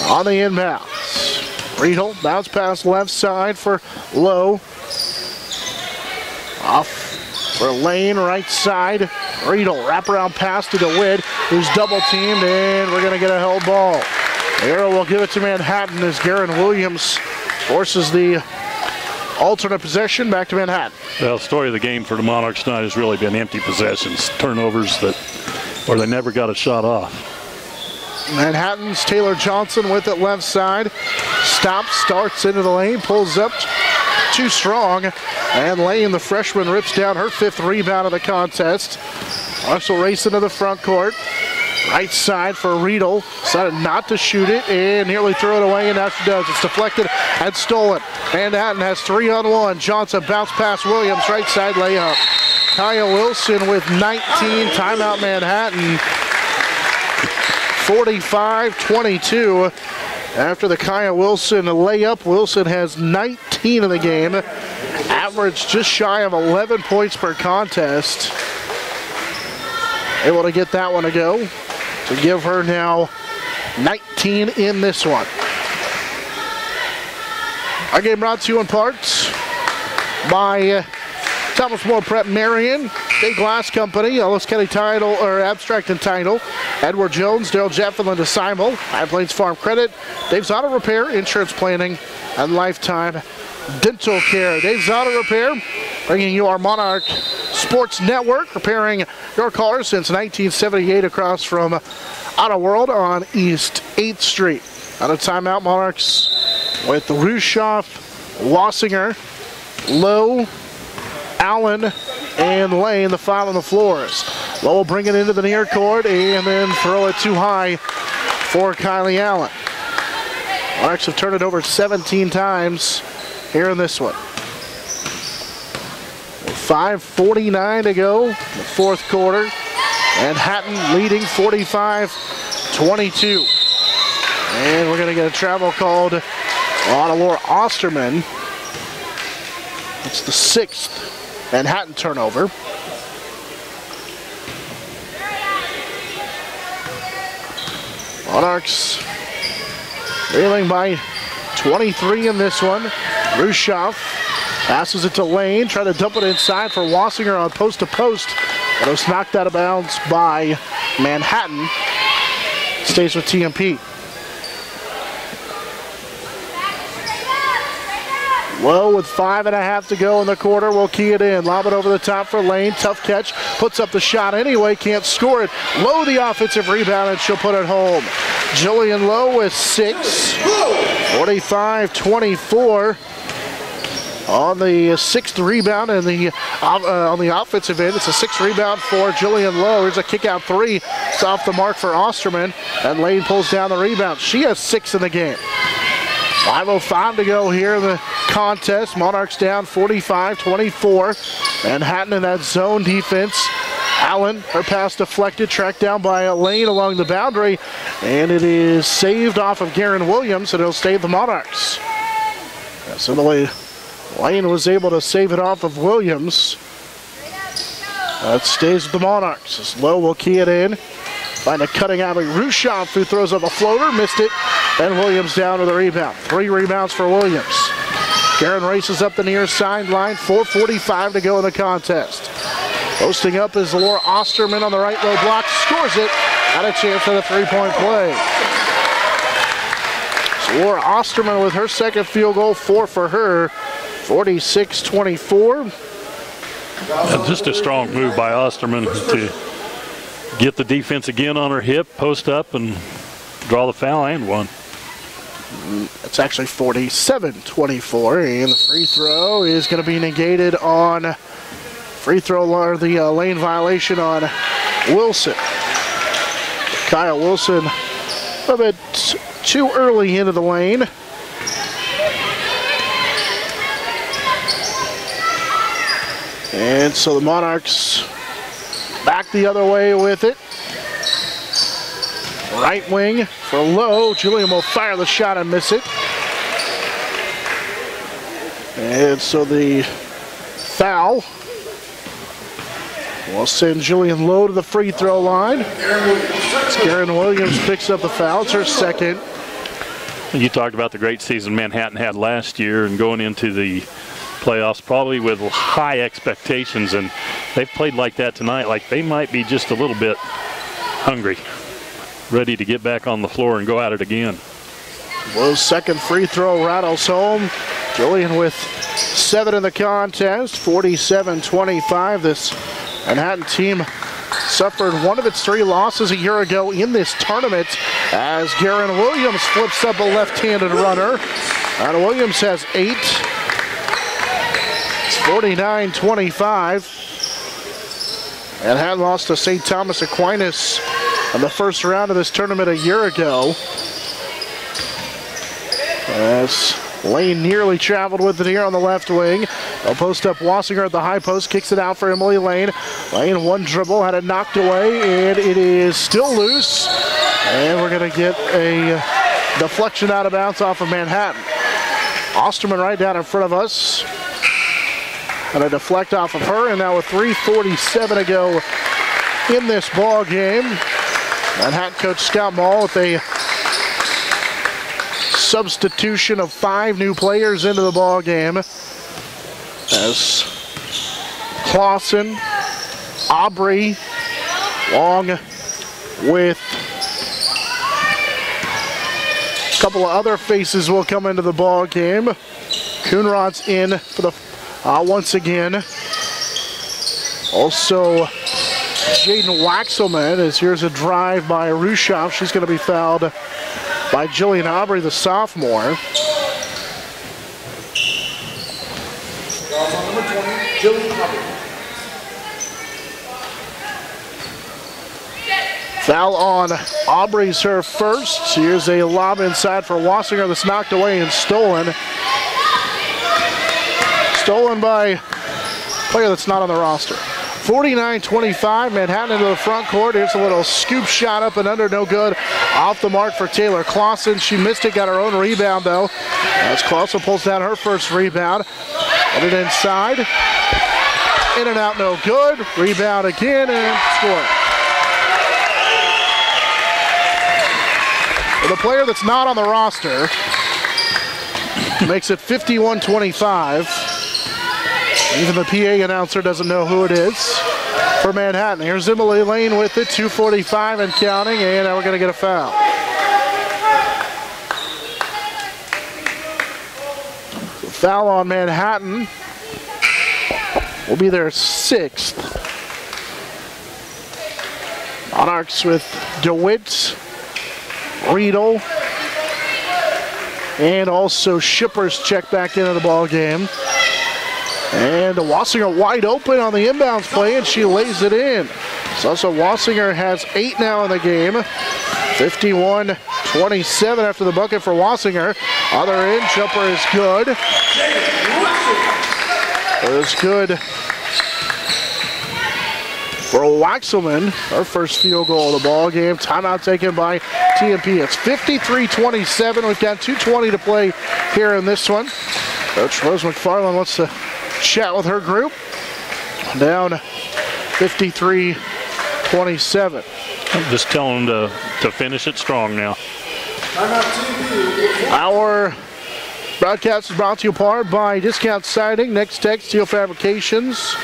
C: on the inbounds. Riedel bounce pass left side for Lowe. Off for Lane, right side. Riedel, wraparound pass to DeWitt, who's double teamed, and we're going to get a held ball. Arrow will give it to Manhattan as Garen Williams forces the alternate possession back to Manhattan.
E: Well, the story of the game for the Monarchs tonight has really been empty possessions, turnovers where they never got a shot off.
C: Manhattan's Taylor Johnson with it left side. Stops, starts into the lane, pulls up too strong, and Lane, the freshman, rips down her 5th rebound of the contest. Monarchs will race into the front court. Right side for Riedel. Decided not to shoot it and nearly threw it away, and now she does. It's deflected and stolen. Manhattan has 3-on-1. Johnson bounce pass Williams. Right side layup. Kaya Wilson with 19. Timeout Manhattan. 45-22. After the Kaya Wilson layup, Wilson has 19 in the game. Average just shy of 11 points per contest. Able to get that one to go. To give her now 19 in this one. Our game brought to you in parts by Thomas More Prep Marion, State Glass Company, Ellis County Title, or Abstract and Title, Edward Jones, Daryl Jeff, and Linda Seimel, High Plains Farm Credit, Dave's Auto Repair, Insurance Planning, and Lifetime Dental Care. Dave's Auto Repair, bringing you our Monarch Sports Network, repairing your cars since 1978 across from Auto World on East 8th Street. Out of timeout, Monarchs with Rushoff, Wassinger, Lowe, Allen, and Lane, the five on the floors. Lowe will bring it into the near court and then throw it too high for Kylie Allen. Monarchs have turned it over 17 times here in this one. 5:49 to go in the fourth quarter. And Hatton leading 45-22. And we're going to get a travel called on Laura Osterman. It's the 6th Manhattan turnover. Monarchs trailing by 23 in this one. Rushoff passes it to Lane, trying to dump it inside for Wassinger on post-to-post. But it was knocked out of bounds by Manhattan. Stays with TMP. Lowe with 5.5 to go in the quarter will key it in. Lob it over the top for Lane. Tough catch. Puts up the shot anyway. Can't score it. Lowe the offensive rebound, and she'll put it home. Jillian Lowe with 6. 45-24. On the 6th rebound and on the offensive end, it's a 6th rebound for Jillian Lowe. Here's a kick out 3. It's off the mark for Osterman, and Lane pulls down the rebound. She has 6 in the game. 5:05 to go here in the contest. Monarchs down 45-24. Manhattan in that zone defense. Allen, her pass deflected, tracked down by Lane along the boundary, and it is saved off of Garen Williams, and it'll stay with the Monarchs. So the way Lane was able to save it off of Williams, that stays with the Monarchs. As Lowe will key it in. Find a cutting alley. Rushoff, who throws up a floater, missed it, and Williams down with a rebound. 3 rebounds for Williams. Garen races up the near sideline. 4:45 to go in the contest. Posting up is Laura Osterman on the right low block. Scores it. Got a chance for the 3-point play. So Laura Osterman with her second field goal, 4 for her. 46-24.
E: Just a strong move by Osterman to get the defense again on her hip, post up, and draw the foul and one.
C: It's actually 47-24, and the free throw is going to be negated on free throw, or the lane violation on Wilson. Kyle Wilson a bit too early into the lane. And so the Monarchs back the other way with it. Right wing for Lowe. Julian will fire the shot and miss it. And so the foul will send Julian Lowe to the free throw line. Garen Williams picks up the foul. It's her second.
E: You talked about the great season Manhattan had last year and going into the playoffs probably with high expectations, and they've played like that tonight. Like they might be just a little bit hungry, ready to get back on the floor and go at it again.
C: Lowe's second free throw rattles home. Julian with 7 in the contest, 47-25. This Manhattan team suffered one of its 3 losses a year ago in this tournament as Garen Williams flips up a left-handed runner. And Williams has 8. It's 49-25. Manhattan lost to St. Thomas Aquinas in the first round of this tournament a year ago. As Lane nearly traveled with it here on the left wing. They'll post up Wassinger at the high post, kicks it out for Emily Lane. Lane, one dribble, had it knocked away, and it is still loose. And we're going to get a deflection out of bounds off of Manhattan. Osterman right down in front of us. And a deflect off of her, and now with 3:47 to go in this ball game. Manhattan coach Scott Mall with a substitution of 5 new players into the ball game. As Clausen, Aubrey, along with a couple of other faces will come into the ball game. Coonrod's in for the once again. Also, Jaden Waxelman, as here's a drive by Rushoff. She's going to be fouled by Jillian Aubrey, the sophomore.
G: Number 20, Jillian Aubrey.
C: Foul on Aubrey's her first. Here's a lob inside for Wassinger that's knocked away and stolen. Stolen by a player that's not on the roster. 49-25, Manhattan into the front court. Here's a little scoop shot up and under, no good. Off the mark for Taylor Clausen. She missed it, got her own rebound though. As Clausen pulls down her first rebound. Put it inside. In and out, no good. Rebound again and score. The player that's not on the roster makes it 51-25. Even the PA announcer doesn't know who it is for Manhattan. Here's Emily Lane with it, 2:45 and counting, and now we're going to get a foul. So foul on Manhattan will be their 6th. Monarchs with DeWitt, Riedel, and also Shippers check back into the ball game. And Wassinger wide open on the inbounds play, and she lays it in. So Wassinger has 8 now in the game. 51-27 after the bucket for Wassinger. Other end jumper is good. It's good for Waxelman, her first field goal of the ball game. Timeout taken by TMP. It's 53-27. We've got 2:20 to play here in this one. Coach Rose McFarland wants to chat with her group. Down 53-27.
E: I'm just telling them to finish it strong now.
C: Our broadcast is brought to you part by Discount Siding, Next Tech, Steel Fabrications,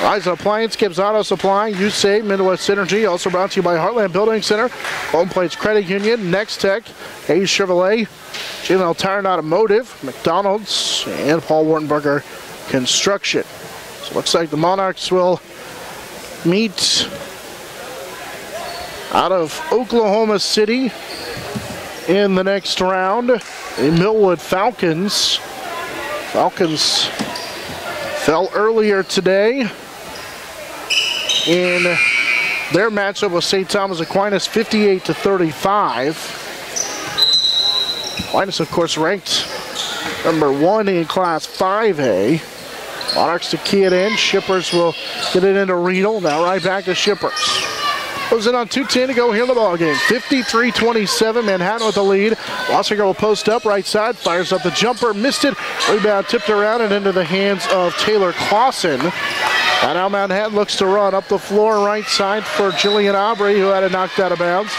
C: Rise Appliance, Gibbs Auto Supply, USAID, Midwest Energy. Also brought to you by Heartland Building Center, Home Plates Credit Union, Next Tech, Hayes Chevrolet, JLL Tire and Automotive, McDonald's, and Paul Wartenberger Construction. So it looks like the Monarchs will meet out of Oklahoma City in the next round. The Millwood Falcons. Falcons fell earlier today in their matchup with St. Thomas Aquinas, 58-35. Aquinas, of course, ranked number 1 in Class 5A. Monarchs to key it in. Shippers will get it into Riedel. Now right back to Shippers. Goes in on 2:10 to go here in the ballgame. 53-27, Manhattan with the lead. Wassinger will post up right side, fires up the jumper, missed it. Rebound tipped around and into the hands of Taylor Clausen. And now Manhattan looks to run up the floor right side for Jillian Aubrey, who had it knocked out of bounds.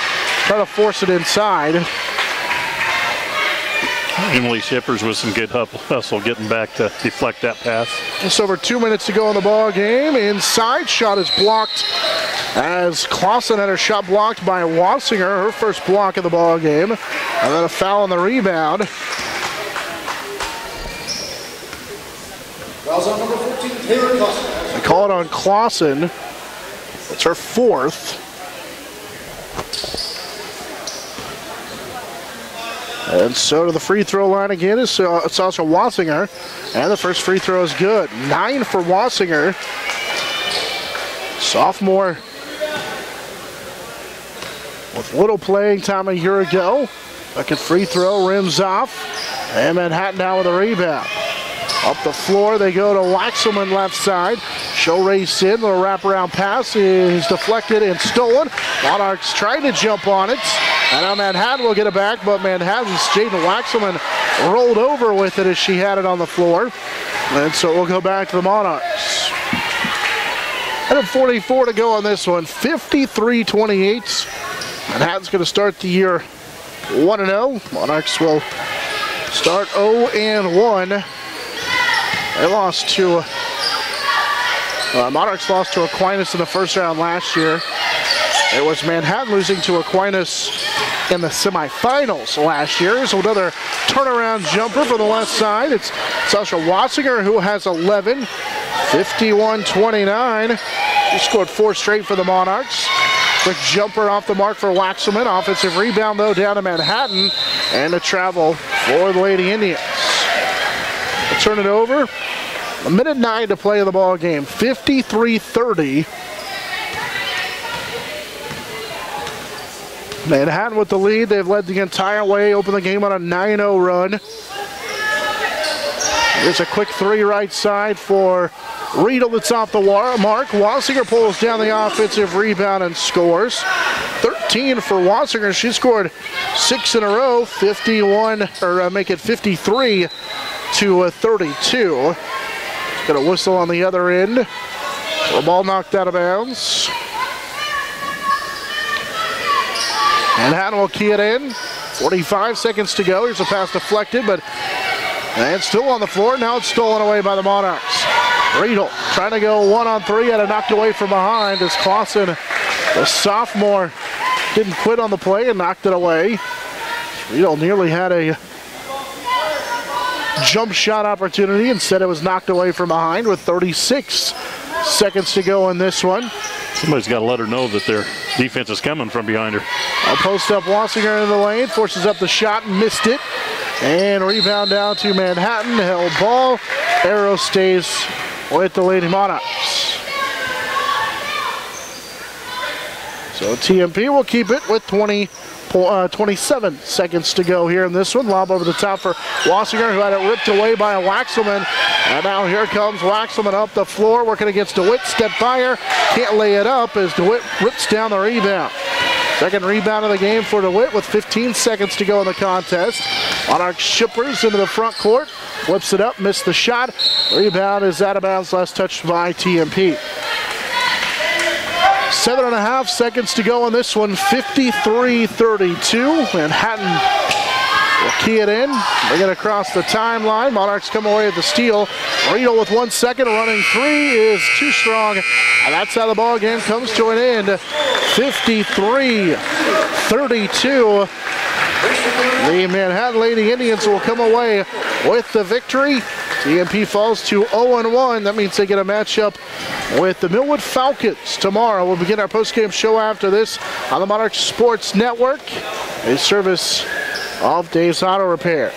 C: Trying to force it inside.
E: Emily Shippers with some good hustle getting back to deflect that pass.
C: Just over 2 minutes to go in the ball game. Inside shot is blocked as Clausen had her shot blocked by Wassinger, her first block of the ball game. And then a foul on the rebound.
G: Fouls on number 14, Taylor Clausen.
C: They call it on Clausen. It's her 4th. And so to the free throw line again is Sasha Wassinger. And the first free throw is good. 9 for Wassinger. Sophomore with little playing time a year ago. Second free throw, rims off. And Manhattan now with a rebound. Up the floor, they go to Waxelman left side. She'll race in, little wraparound pass is deflected and stolen. Monarchs trying to jump on it. And now Manhattan will get it back, but Manhattan's Jaden Waxelman rolled over with it as she had it on the floor. And so we'll go back to the Monarchs. And 44 to go on this one, 53-28. Manhattan's going to start the year 1-0. Monarchs will start 0-1. They lost to Monarchs lost to Aquinas in the first round last year. It was Manhattan losing to Aquinas in the semifinals last year. So another turnaround jumper from the left side. It's Sasha Wassinger who has 11, 51-29. She scored 4 straight for the Monarchs. Quick jumper off the mark for Waxelman. Offensive rebound though down to Manhattan, and a travel for the Lady Indians. We'll turn it over. 1:09 to play in the ball game. 53-30. Manhattan with the lead. They've led the entire way, opened the game on a 9-0 run. There's a quick 3 right side for Riedel that's off the mark. Wassinger pulls down the offensive rebound and scores. 13 for Wassinger. She scored 6 in a row. 51, or make it 53-32. Got a whistle on the other end. The ball knocked out of bounds. Manhattan will key it in. 45 seconds to go. Here's a pass deflected, but and still on the floor. Now it's stolen away by the Monarchs. Riedel trying to go 1-on-3, had it knocked away from behind as Clausen, the sophomore, didn't quit on the play and knocked it away. Riedel nearly had a jump shot opportunity. Instead, it was knocked away from behind with 36 seconds to go in this one.
E: Somebody's got to let her know that their defense is coming from behind her.
C: I'll post up Wassinger in the lane, forces up the shot, missed it. And rebound down to Manhattan, held ball. Arrow stays with the Lady Monarchs. So TMP will keep it with 27 seconds to go here in this one. Lob over the top for Wassinger, who had it ripped away by a Waxelman. And now here comes Waxelman up the floor, working against DeWitt. Step fire, can't lay it up as DeWitt rips down the rebound. Second rebound of the game for DeWitt with 15 seconds to go in the contest. Monarch shippers into the front court, flips it up, missed the shot. Rebound is out of bounds, last touched by TMP. 7.5 seconds to go in this one, 53-32. Manhattan will key it in, bring it across the timeline. Monarchs come away with the steal. Riedel with 1 second, running 3 is too strong. And that's how the ball game comes to an end, 53-32. The Manhattan Lady Indians will come away with the victory. TMP falls to 0-1. That means they get a matchup with the Millwood Falcons tomorrow. We'll begin our postgame show after this on the Monarch Sports Network, a service of Dave's Auto Repair.